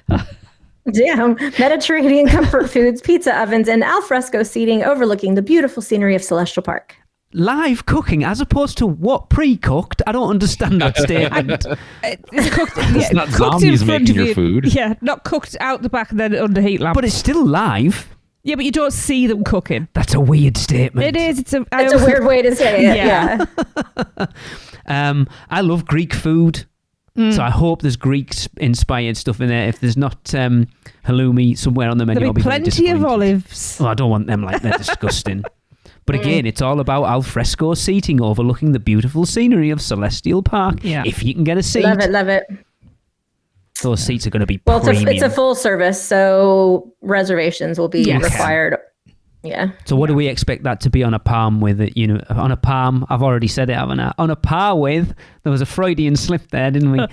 Damn. Mediterranean comfort foods, pizza ovens, and alfresco seating overlooking the beautiful scenery of Celestial Park. Live cooking as opposed to what? Pre-cooked? I don't understand that statement. It's cooked. It's not zombies making your food. Yeah, not cooked out the back and then under heat lamps. But it's still live. Yeah, but you don't see them cooking. That's a weird statement. It is. It's a weird way to say it. Yeah. I love Greek food. So I hope there's Greek-inspired stuff in there. If there's not halloumi somewhere on the menu, there'll be plenty of olives. Oh, I don't want them they're disgusting. But again, it's all about alfresco seating overlooking the beautiful scenery of Celestial Park. Yeah. If you can get a seat. Love it. Those seats are going to be premium. It's a full service, so reservations will be required. Yeah. So what do we expect that to be on a palm with it? On a palm, I've already said it, haven't I? On a par with, there was a Freudian slip there, didn't we? The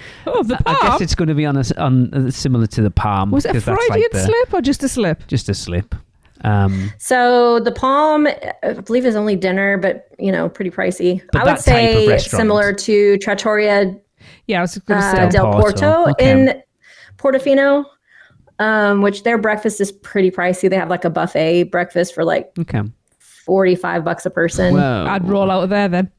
palm? I guess it's going to be on similar to the palm. Was it a Freudian slip or just a slip? Just a slip. So the palm, I believe, is only dinner, but pretty pricey. But I would say similar to Trattoria. Yeah, I was going to say Del Porto in Portofino. Which their breakfast is pretty pricey. They have like a buffet breakfast for $45 a person. Whoa. I'd roll out of there then.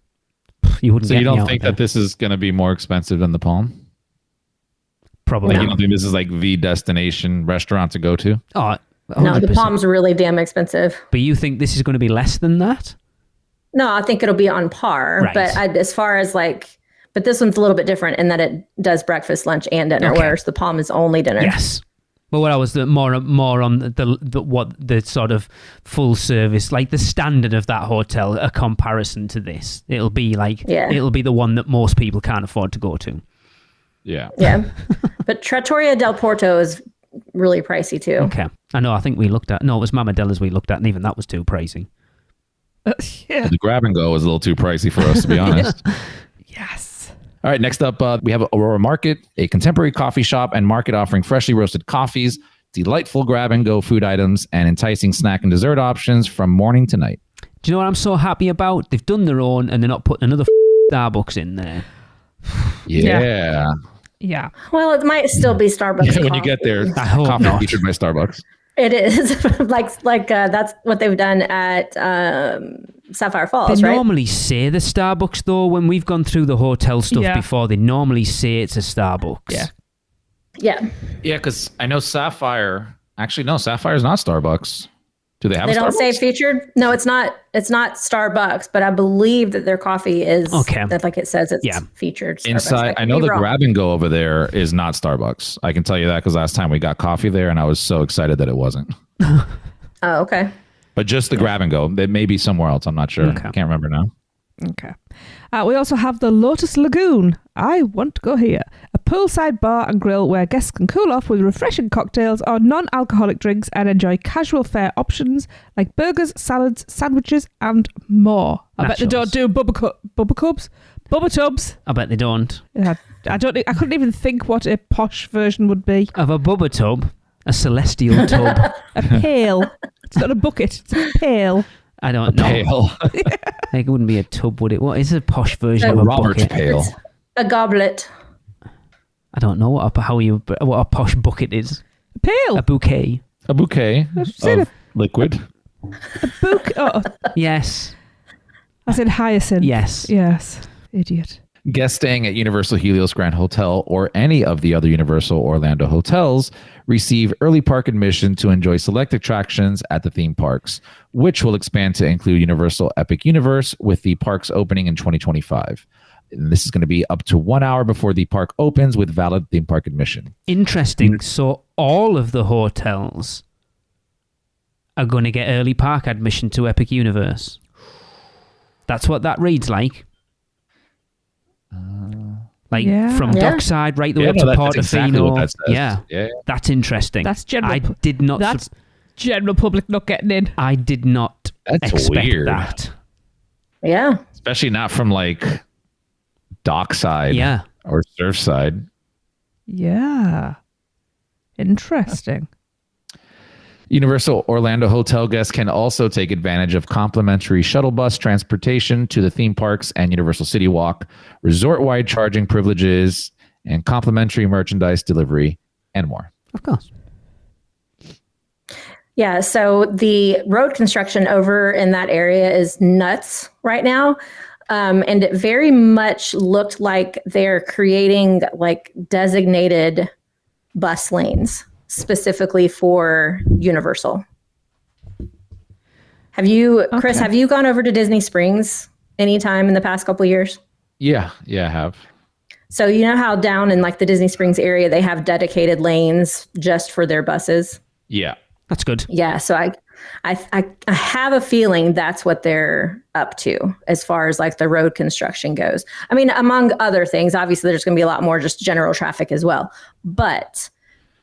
You wouldn't. So you don't think that this is going to be more expensive than the Palm? Probably. You don't think this is like the destination restaurant to go to? Oh, 100%. No, the Palm's really damn expensive. But you think this is going to be less than that? No, I think it'll be on par. Right. But as far as but this one's a little bit different in that it does breakfast, lunch, and dinner, whereas the Palm is only dinner. Yes. But what I was more on the sort of full service, like the standard of that hotel, a comparison to this. It'll be it'll be the one that most people can't afford to go to. Yeah. Yeah. But Trattoria del Porto is really pricey too. Okay. I know. I think we looked at. No, it was Mamadella's we looked at, and even that was too pricey. Yeah. The grab and go was a little too pricey for us, to be honest. Yes. All right, next up, we have Aurora Market, a contemporary coffee shop and market offering freshly roasted coffees, delightful grab and go food items, and enticing snack and dessert options from morning to night. Do you know what I'm so happy about? They've done their own, and they're not putting another Starbucks in there. Yeah. Well, it might still be Starbucks. When you get there, coffee featured by Starbucks. It is like that's what they've done at Sapphire Falls, They right? normally say the Starbucks, though. When we've gone through the hotel stuff before, they normally say it's a Starbucks. Yeah, because I know Sapphire. Actually, no, Sapphire is not Starbucks. Do they have? They a don't Starbucks? say featured. No, it's not. It's not Starbucks, but I believe that their coffee is okay. That, like it says, it's featured. Starbucks. Inside, I know the grab and go over there is not Starbucks. I can tell you that because last time we got coffee there, and I was so excited that it wasn't. Oh, okay. But just the grab and go. It may be somewhere else. I'm not sure. Okay. I can't remember now. Okay. We also have the Lotus Lagoon. I want to go here. A poolside bar and grill where guests can cool off with refreshing cocktails or non-alcoholic drinks and enjoy casual fare options like burgers, salads, sandwiches, and more. I bet they don't do bubba tubs. I bet they don't. I couldn't even think what a posh version would be. Of a bubba tub, a celestial tub. A pail. It's not a bucket. It's a pail. I don't know. Pail. It wouldn't be a tub, would it? What is a posh version of a Robert's bucket? pail. It's a goblet. I don't know what a posh bucket is. A pail. A bouquet. A bouquet of liquid. A bouquet. Oh, yes. I said hyacinth. Yes. Idiot. Guests staying at Universal Helios Grand Hotel or any of the other Universal Orlando hotels receive early park admission to enjoy select attractions at the theme parks, which will expand to include Universal Epic Universe with the parks opening in 2025. And this is going to be up to 1 hour before the park opens with valid theme park admission. Interesting. So all of the hotels are going to get early park admission to Epic Universe. That's what that reads like. From Dockside right the way up to Portofino. Exactly what that says. Yeah, that's interesting. That's general. I did not. That's general public not getting in. I did not expect weird. that. Yeah, especially not from like Dockside. Or Surfside. Yeah, interesting. Universal Orlando hotel guests can also take advantage of complimentary shuttle bus transportation to the theme parks and Universal City Walk, resort-wide charging privileges, and complimentary merchandise delivery, and more. Of course. Yeah, so the road construction over in that area is nuts right now. And it very much looked like they're creating like designated bus lanes specifically for Universal. Have you, Chris, have you gone over to Disney Springs anytime in the past couple of years? Yeah, I have. So you know how down in like the Disney Springs area, they have dedicated lanes just for their buses? Yeah. That's good. Yeah, so I have a feeling that's what they're up to as far as like the road construction goes. I mean, among other things, obviously there's going to be a lot more just general traffic as well. But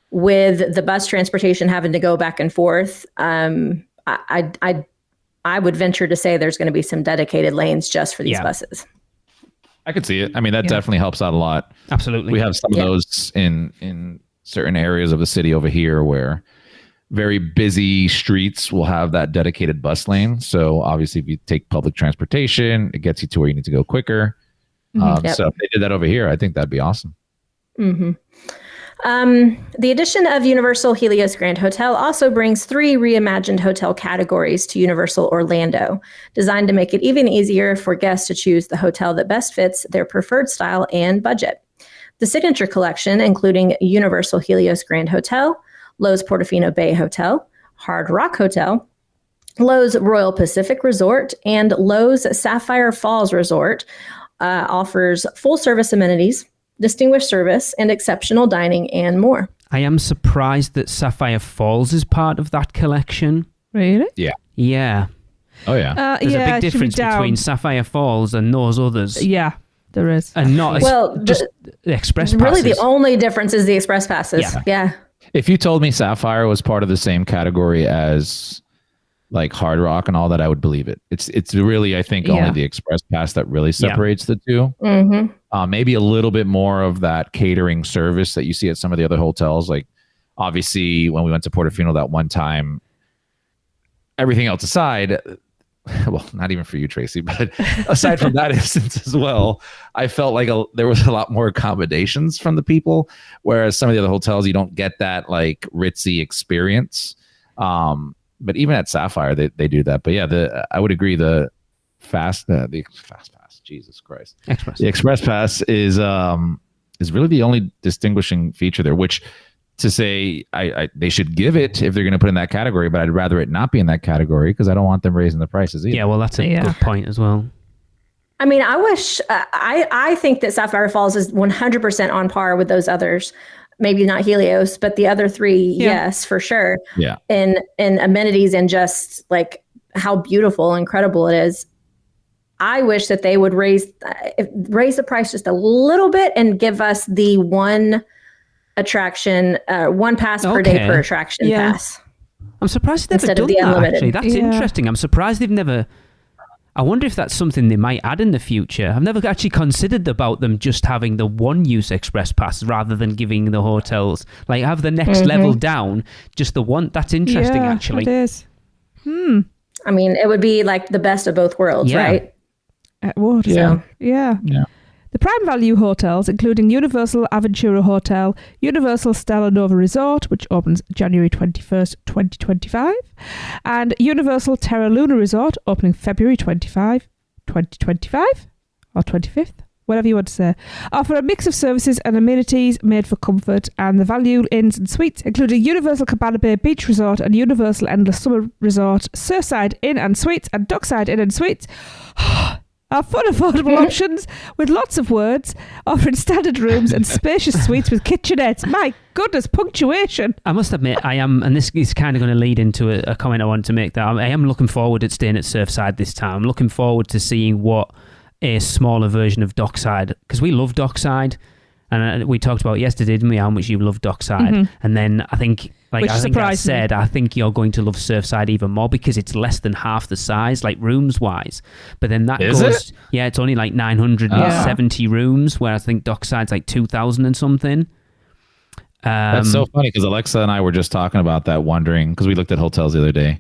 with the bus transportation having to go back and forth, I would venture to say there's going to be some dedicated lanes just for these buses. I could see it. I mean, that definitely helps out a lot. Absolutely. We have some of those in certain areas of the city over here where very busy streets will have that dedicated bus lane. So obviously if you take public transportation, it gets you to where you need to go quicker. So if they did that over here, I think that'd be awesome. Mm-hmm. The addition of Universal Helios Grand Hotel also brings 3 reimagined hotel categories to Universal Orlando, designed to make it even easier for guests to choose the hotel that best fits their preferred style and budget. The Signature Collection, including Universal Helios Grand Hotel, Lowe's Portofino Bay Hotel, Hard Rock Hotel, Lowe's Royal Pacific Resort, and Lowe's Sapphire Falls Resort, offers full-service amenities, distinguished service, and exceptional dining, and more. I am surprised that Sapphire Falls is part of that collection. Really? Yeah. Yeah. Oh, yeah. There's a big difference between Sapphire Falls and those others. Yeah, there is. And not well, just the express passes. Really, the only difference is the express passes. Yeah. If you told me Sapphire was part of the same category as like Hard Rock and all that, I would believe it. It's really, I think, only the Express Pass that really separates the two. Mm-hmm. Maybe a little bit more of that catering service that you see at some of the other hotels. Like, obviously, when we went to Portofino that one time, everything else aside, well, not even for you, Tracy, but aside from that instance as well, I felt like there was a lot more accommodations from the people, whereas some of the other hotels, you don't get that like ritzy experience. But even at Sapphire, they do that. But yeah, I would agree. The Fast Pass, Jesus Christ, the Express Pass is really the only distinguishing feature there. Which, to say, they should give it if they're going to put in that category, but I'd rather it not be in that category because I don't want them raising the prices either. Yeah, well, that's a good point as well. I mean, I wish I think that Sapphire Falls is 100% on par with those others. Maybe not Helios, but the other three, yes, for sure. Yeah. And amenities and just like how beautiful and incredible it is. I wish that they would raise the price just a little bit and give us the one attraction, one pass per day per attraction pass. I'm surprised they've never done that, actually. That's interesting. I'm surprised they've never... I wonder if that's something they might add in the future. I've never actually considered about them just having the one-use Express Pass rather than giving the hotels, like, have the next level down, just the one. That's interesting, actually. It is. I mean, it would be like the best of both worlds, right? It would. Yeah. Yeah. The Prime Value hotels, including Universal Aventura Hotel, Universal Stella Nova Resort, which opens January 21st, 2025, and Universal Terra Luna Resort, opening February 25, 2025, or 25th, whatever you want to say, offer a mix of services and amenities made for comfort, and the value inns and suites, including Universal Cabana Bay Beach Resort and Universal Endless Summer Resort, Surfside Inn and Suites, and Dockside Inn and Suites, are fun, affordable options with lots of words, offering standard rooms and spacious suites with kitchenettes. My goodness, punctuation. I must admit, I am, and this is kind of going to lead into a comment I want to make, that I am looking forward to staying at Surfside this time. I'm looking forward to seeing what a smaller version of Dockside, because we love Dockside, and we talked about yesterday, didn't we, how much you love Dockside, and then I think... I think you're going to love Surfside even more because it's less than half the size, like rooms-wise. But then that goes... It? Yeah, it's only like 970 rooms, where I think Dockside's like 2,000 and something. That's so funny because Alexa and I were just talking about that, wondering, because we looked at hotels the other day,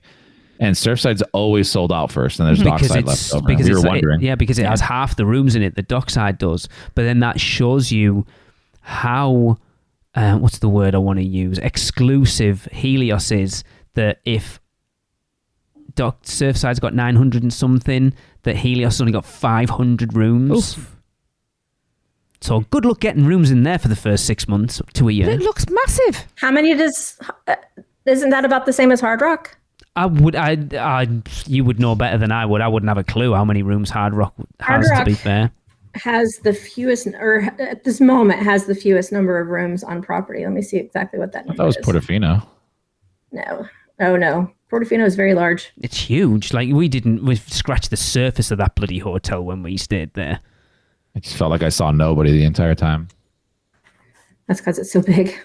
and Surfside's always sold out first, and there's Dockside left over. Because we were wondering. Because it has half the rooms in it that Dockside does. But then that shows you how... what's the word I want to use? Exclusive Helios is, that if Surfside's got 900 and something, that Helios only got 500 rooms. Oof. So good luck getting rooms in there for the first 6 months to a year. But it looks massive. How many isn't that about the same as Hard Rock? You would know better than I would. I wouldn't have a clue how many rooms Hard Rock has, to be fair. Has the fewest, or at this moment has the fewest number of rooms on property. Let me see exactly what that number is. That was Portofino. No. Oh no. Portofino is very large. It's huge. Like, we scratched the surface of that bloody hotel when we stayed there. I just felt like I saw nobody the entire time. That's because it's so big.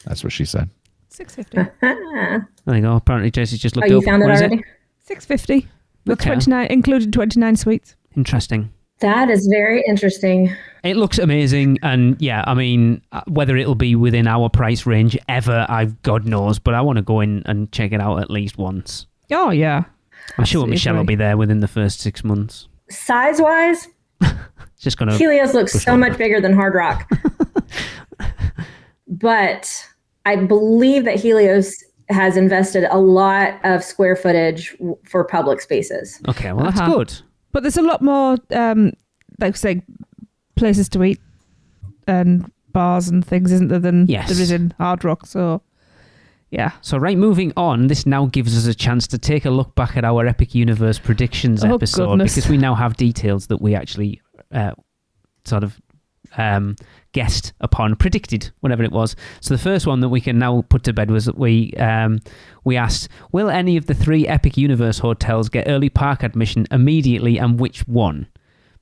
That's what she said. 650. There you go. Apparently Jesse's just looked up. You found it already? 650. With 29, included 29 suites. Interesting. That is very interesting. It looks amazing, and yeah, I mean, whether it'll be within our price range ever, God knows, but I want to go in and check it out at least once. Oh, yeah. I'm sure Michelle will be there within the first 6 months. Size-wise, just gonna Helios looks so much bigger than Hard Rock. But I believe that Helios has invested a lot of square footage for public spaces. Okay, well, that's good. But there's a lot more, like, say, places to eat and bars and things, isn't there, than there is in Hard Rock. So, yeah. So, right, moving on, this now gives us a chance to take a look back at our Epic Universe predictions episode, because we now have details that we actually guessed upon, predicted, whatever it was. So the first one that we can now put to bed was that we asked, will any of the 3 Epic Universe hotels get early park admission immediately, and which one?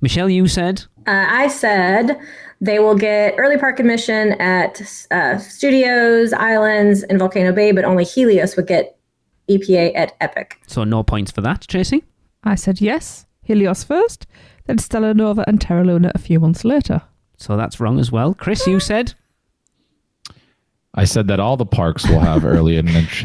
Michelle, you said? I said they will get early park admission at Studios, Islands, and Volcano Bay, but only Helios would get EPA at Epic. So no points for that, Tracy? I said yes. Helios first, then Stella Nova and Terra Luna a few months later. So that's wrong as well. Chris, you said? I said that all the parks will have early entrance.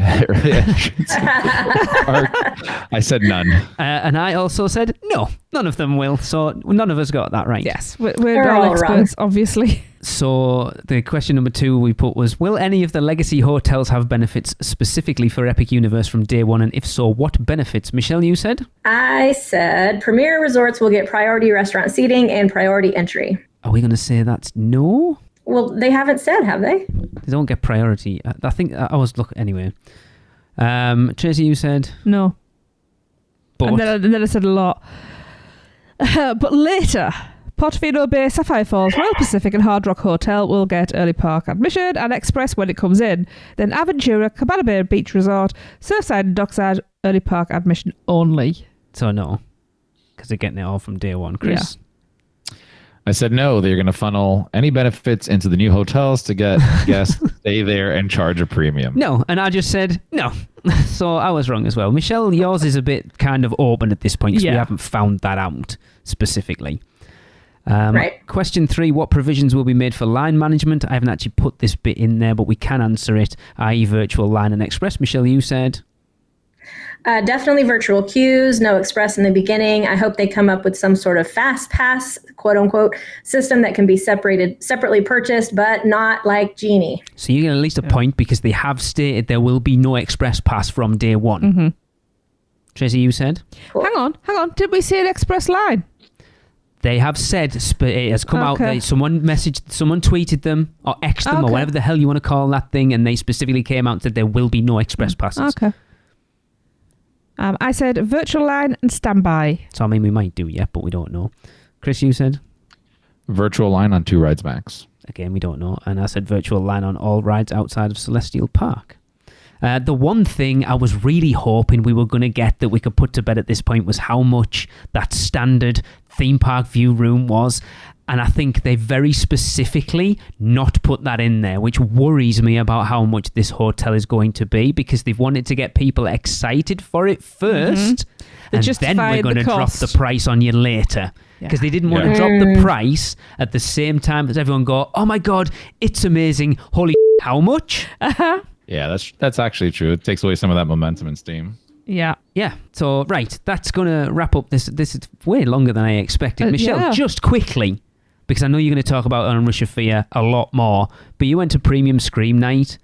I said none. And I also said no, none of them will. So none of us got that right. Yes, we're all experts, obviously. So the question number 2 we put was, will any of the legacy hotels have benefits specifically for Epic Universe from day one? And if so, what benefits? Michelle, you said? I said Premier Resorts will get priority restaurant seating and priority entry. Are we going to say that's no? Well, they haven't said, have they? They don't get priority. I think I was looking anyway. Tracy, you said no. But and then I said a lot. But later, Portofino Bay, Sapphire Falls, Royal Pacific and Hard Rock Hotel will get early park admission and express when it comes in. Then Aventura, Cabana Bay Beach Resort, Surfside and Dockside, early park admission only. So no, because they're getting it all from day one. Chris? Yeah. I said no, they're going to funnel any benefits into the new hotels to get guests stay there and charge a premium. No, and I just said no. So I was wrong as well. Michelle, yours is a bit kind of open at this point because we haven't found that out specifically. Right. Question 3, what provisions will be made for line management? I haven't actually put this bit in there, but we can answer it, i.e. virtual line and express. Michelle, you said? Definitely virtual queues, no express in the beginning. I hope they come up with some sort of fast pass, quote unquote, system that can be separately purchased, but not like Genie. So you get at least a point because they have stated there will be no express pass from day one. Mm-hmm. Tracy, you said? Cool. Hang on. Did we see an express line? They have said it has come out. Someone tweeted them or X'd them or whatever the hell you want to call that thing, and they specifically came out and said there will be no express passes. Okay. I said virtual line and standby. So I mean, we might do, but we don't know. Chris, you said? Virtual line on 2 rides max. Again, we don't know. And I said virtual line on all rides outside of Celestial Park. The one thing I was really hoping we were going to get that we could put to bed at this point was how much that standard theme park view room was. And I think they very specifically not put that in there, which worries me about how much this hotel is going to be because they've wanted to get people excited for it first. And then we're going to drop the price on you later. Because they didn't want to drop the price at the same time as everyone go, oh my God, it's amazing. Holy how much? Yeah, that's actually true. It takes away some of that momentum and steam. Yeah. So, right, that's going to wrap up this. This is way longer than I expected. Michelle, just quickly, because I know you're going to talk about Unrush of Fear a lot more, but you went to Premium Scream Night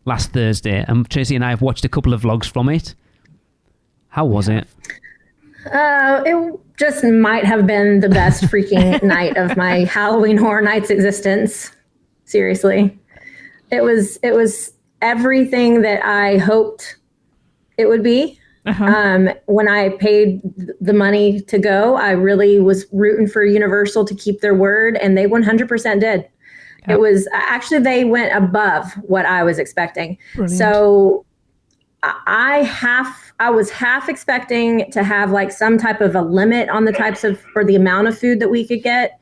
last Thursday, and Tracy and I have watched a couple of vlogs from it. How was it? It just might have been the best freaking night of my Halloween Horror Nights existence. Seriously. It was everything that I hoped it would be. When I paid the money to go, I really was rooting for Universal to keep their word, and they 100% did. Yep. It was actually, they went above what I was expecting. Brilliant. So I was half expecting to have like some type of a limit on the types of, or the amount of food that we could get.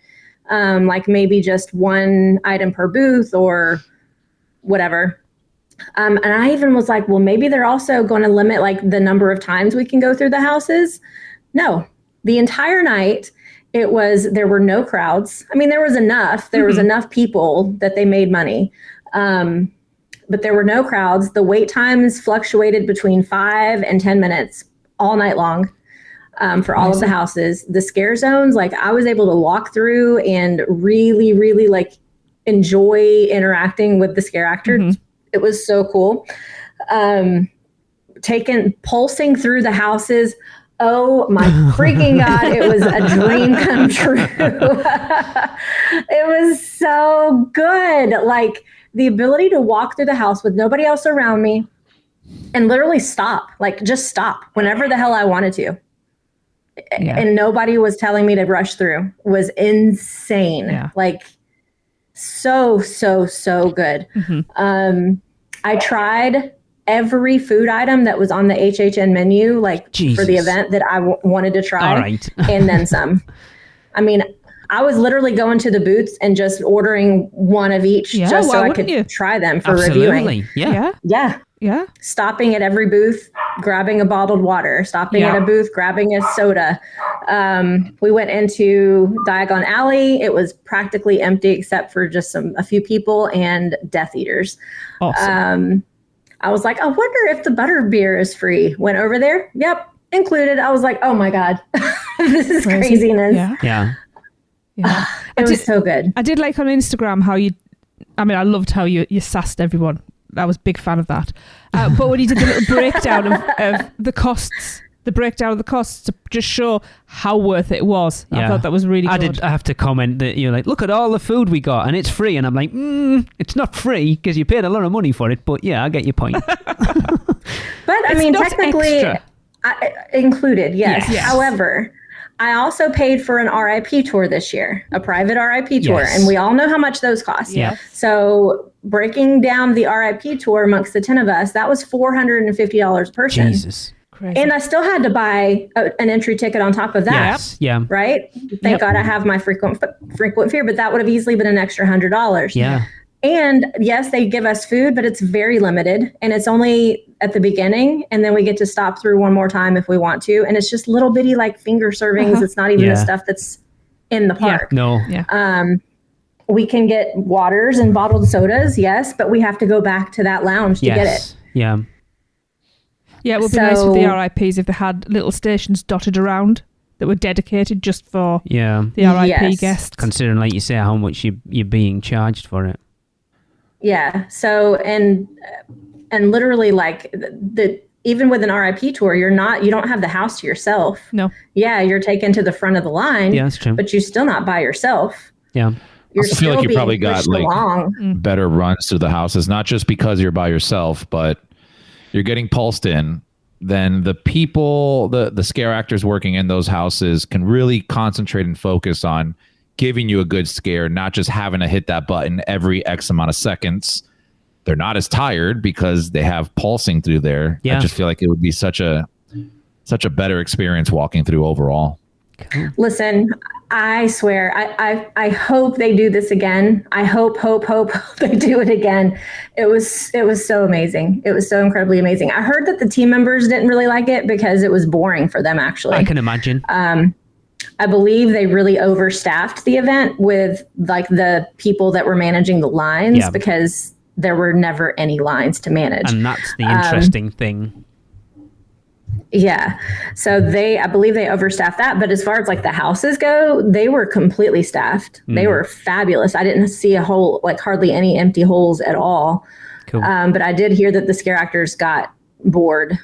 Like maybe just 1 item per booth or whatever. And I even was like, well, maybe they're also going to limit like the number of times we can go through the houses. No, the entire night there were no crowds. I mean, there was enough. There was enough people that they made money. But there were no crowds. The wait times fluctuated between 5 and 10 minutes all night long for all of the houses. The scare zones, like I was able to walk through and really, really like enjoy interacting with the scare actors. It was so cool. Pulsing through the houses. Oh my freaking God. It was a dream come true. It was so good. Like the ability to walk through the house with nobody else around me and literally stop, like just stop whenever the hell I wanted to. Yeah. And nobody was telling me to rush through was insane. Yeah. Like so good. I tried every food item that was on the HHN menu, like for the event that I wanted to try, and then some. I mean, I was literally going to the booths and just ordering one of each just so I could try them for reviewing. Yeah. Stopping at every booth, grabbing a bottled water, stopping at a booth, grabbing a soda. We went into Diagon Alley. It was practically empty except for just a few people and Death Eaters. Awesome. I was like, I wonder if the butter beer is free. Went over there. Yep. Included. I was like, oh my God, this is craziness. Yeah. It was so good. I did like on Instagram how I loved how you sassed everyone. I was a big fan of that. But when you did the little breakdown of the costs, to just show how worth it was. I thought that was really good. I have to comment that you're like, look at all the food we got and it's free. And I'm like, it's not free because you paid a lot of money for it. But yeah, I get your point. But I mean, technically included, yes. However, I also paid for an RIP tour this year, a private RIP tour. And we all know how much those cost. Yeah. So breaking down the RIP tour amongst the 10 of us, that was $450 a person. Jesus. Crazy. And I still had to buy an entry ticket on top of that. Yes. Yeah. Right? Thank God I have my frequent fear, but that would have easily been an extra $100. Yeah. And yes, they give us food, but it's very limited and it's only at the beginning. And then we get to stop through one more time if we want to. And it's just little bitty like finger servings. It's not even the stuff that's in the park. No. Yeah. We can get waters and bottled sodas. Yes. But we have to go back to that lounge to get it. Yeah. Yeah. It would be nice with the RIPs if they had little stations dotted around that were dedicated just for the RIP guests. Considering, like you say, how much you're being charged for it. Yeah. So, and literally like even with an RIP tour, you don't have the house to yourself. No. Yeah. You're taken to the front of the line. Yeah, that's true. But you're still not by yourself. Yeah. I feel like you probably got like better runs to the houses, not just because you're by yourself, but you're getting pulsed in. Then the people, the scare actors working in those houses can really concentrate and focus on giving you a good scare, not just having to hit that button every X amount of seconds. They're not as tired because they have pulsing through there. Yeah. I just feel like it would be such a better experience walking through overall. Listen, I swear, I hope they do this again. I hope they do it again. It was so amazing. It was so incredibly amazing. I heard that the team members didn't really like it because it was boring for them, actually. I can imagine. I believe they really overstaffed the event with like the people that were managing the lines because there were never any lines to manage. And that's the interesting thing. Yeah. So I believe they overstaffed that. But as far as like the houses go, they were completely staffed. They were fabulous. I didn't see hardly any empty holes at all. Cool. But I did hear that the scare actors got bored,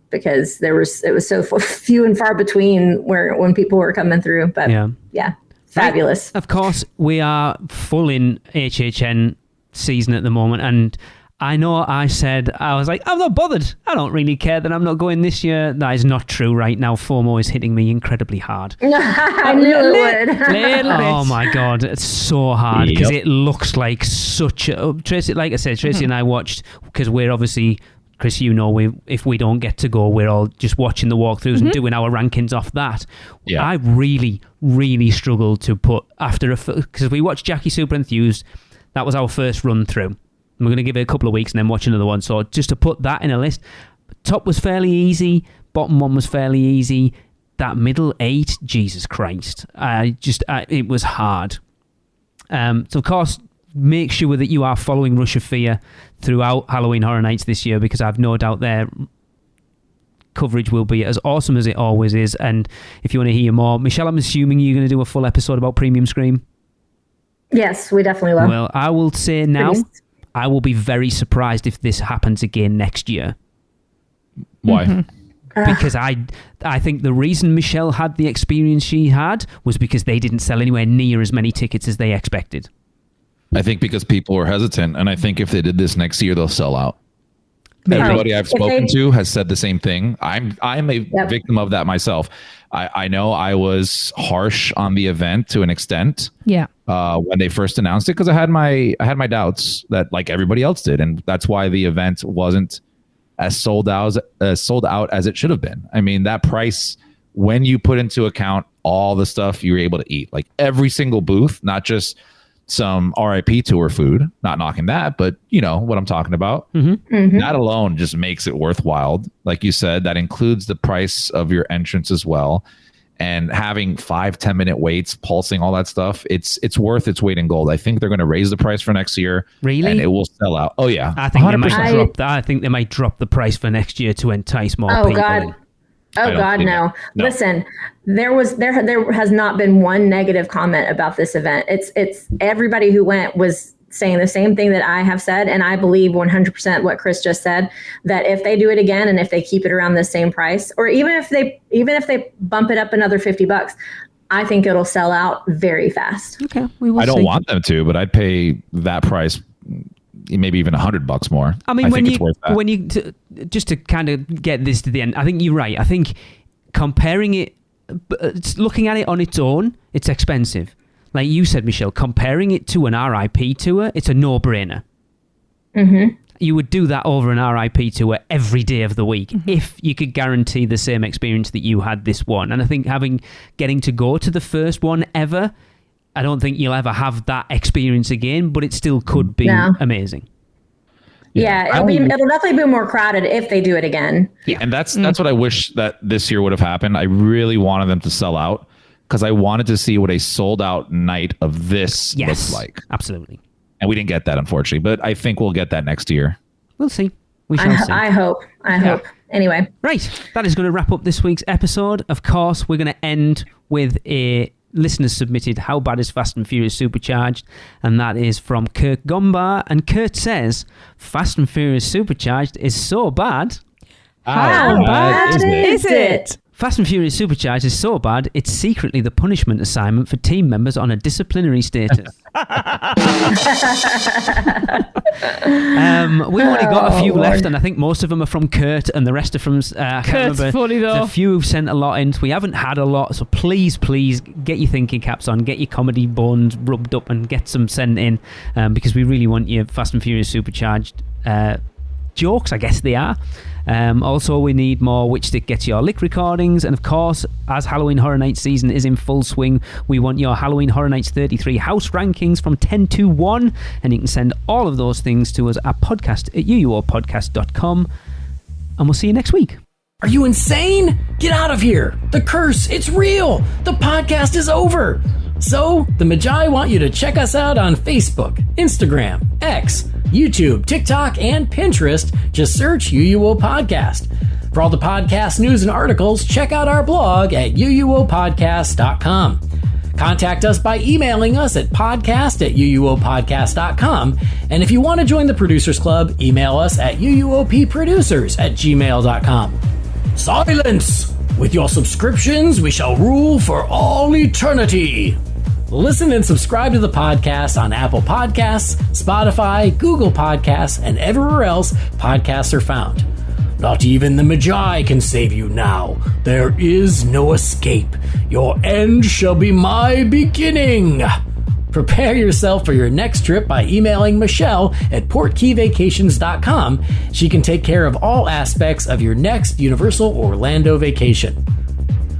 because it was so few and far between when people were coming through. But yeah, fabulous. Right. Of course, we are full in HHN season at the moment, and I know I was like, I'm not bothered. I don't really care that I'm not going this year. That is not true right now. FOMO is hitting me incredibly hard. I knew it would. Oh my God. It's so hard because it looks like such a... Tracy, like I said, Tracy and I watched, because we're obviously... Chris, if we don't get to go, we're all just watching the walkthroughs and doing our rankings off that. Yeah. I really, really struggled to put because we watched Jackie Super Enthused. That was our first run through. And we're going to give it a couple of weeks and then watch another one. So just to put that in a list, top was fairly easy. Bottom one was fairly easy. That middle 8, Jesus Christ. It was hard. So of course, make sure that you are following Rush of Fear throughout Halloween Horror Nights this year, because I've no doubt their coverage will be as awesome as it always is. And if you want to hear more, Michelle, I'm assuming you're going to do a full episode about Premium Scream. Yes, we definitely will. Well, I will say now, I will be very surprised if this happens again next year. Why? Because I think the reason Michelle had the experience she had was because they didn't sell anywhere near as many tickets as they expected. I think because people were hesitant, and I think if they did this next year, they'll sell out. Maybe. Everybody I've spoken to has said the same thing. I'm a victim of that myself. I know I was harsh on the event to an extent. Yeah. When they first announced it, because I had my doubts that like everybody else did, and that's why the event wasn't as sold out as it should have been. I mean, that price when you put into account all the stuff you're able to eat, like every single booth, not just some RIP tour food, not knocking that, but you know what I'm talking about. That alone just makes it worthwhile. Like you said, that includes the price of your entrance as well. And having 5-10 minute waits, pulsing, all that stuff, it's worth its weight in gold. I think they're going to raise the price for next year. Really? And it will sell out. Oh yeah. I think they might drop that. I think they might drop the price for next year to entice more people. God. Oh God, no. Listen, there has not been one negative comment about this event. It's everybody who went was saying the same thing that I have said, and I believe 100% what Chris just said, that if they do it again and if they keep it around the same price, or even if they bump it up another $50, I think it'll sell out very fast. Okay, we will. I don't want them to, but I'd pay that price, maybe even $100 more. I mean, just to kind of get this to the end, I think you're right. I think comparing it, looking at it on its own, it's expensive. Like you said, Michelle, comparing it to an RIP tour, it's a no-brainer. You would do that over an RIP tour every day of the week if you could guarantee the same experience that you had this one. And I think getting to go to the first one ever, I don't think you'll ever have that experience again, but it still could be amazing. Yeah, it'll definitely be more crowded if they do it again. Yeah, and that's what I wish that this year would have happened. I really wanted them to sell out because I wanted to see what a sold out night of this looks like. Absolutely. And we didn't get that, unfortunately, but I think we'll get that next year. We'll see. We shall see. I hope. Anyway. Right. That is going to wrap up this week's episode. Of course, we're going to end with a listeners submitted How Bad is Fast and Furious Supercharged? And that is from Kirk Gombar. And Kurt says, Fast and Furious Supercharged is so bad. How bad is it? Fast and Furious Supercharged is so bad, it's secretly the punishment assignment for team members on a disciplinary status. We've only got a few left, and I think most of them are from Kurt, and the rest are from... I can't remember. Funny though. There's a few who've sent a lot in. We haven't had a lot, so please get your thinking caps on, get your comedy bones rubbed up, and get some sent in, because we really want your Fast and Furious Supercharged jokes, I guess they are. Also, we need more Which Stick Gets Your Lick recordings, and of course, as Halloween Horror Nights season is in full swing, we want your Halloween Horror Nights 33 house rankings from 10 to 1, and you can send all of those things to us at podcast@uuopodcast.com, and we'll see you next week. Are you insane? Get out of here! The curse, it's real! The podcast is over! So, the Magi want you to check us out on Facebook, Instagram, X, YouTube, TikTok, and Pinterest. Just search UUO Podcast. For all the podcast news and articles, check out our blog at uuopodcast.com. Contact us by emailing us at podcast@uuopodcast.com. And if you want to join the Producers Club, email us at uuopproducers@gmail.com. Silence! With your subscriptions, we shall rule for all eternity. Listen and subscribe to the podcast on Apple Podcasts, Spotify, Google Podcasts, and everywhere else podcasts are found. Not even the Magi can save you now. There is no escape. Your end shall be my beginning. Prepare yourself for your next trip by emailing Michelle at portkeyvacations.com. She can take care of all aspects of your next Universal Orlando vacation.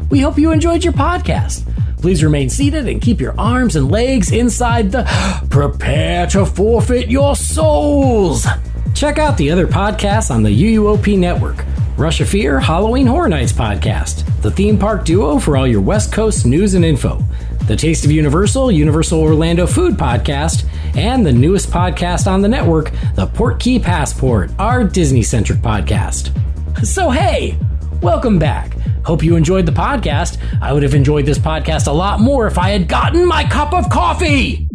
We hope you enjoyed your podcast. Please remain seated and keep your arms and legs inside the Prepare to Forfeit Your Souls. Check out the other podcasts on the UUOP network. Rush of Fear Halloween Horror Nights podcast, the theme park duo for all your West Coast news and info, the Taste of Universal Orlando Food podcast, and the newest podcast on the network, the Portkey Passport, our Disney-centric podcast. So hey, welcome back. Hope you enjoyed the podcast. I would have enjoyed this podcast a lot more if I had gotten my cup of coffee.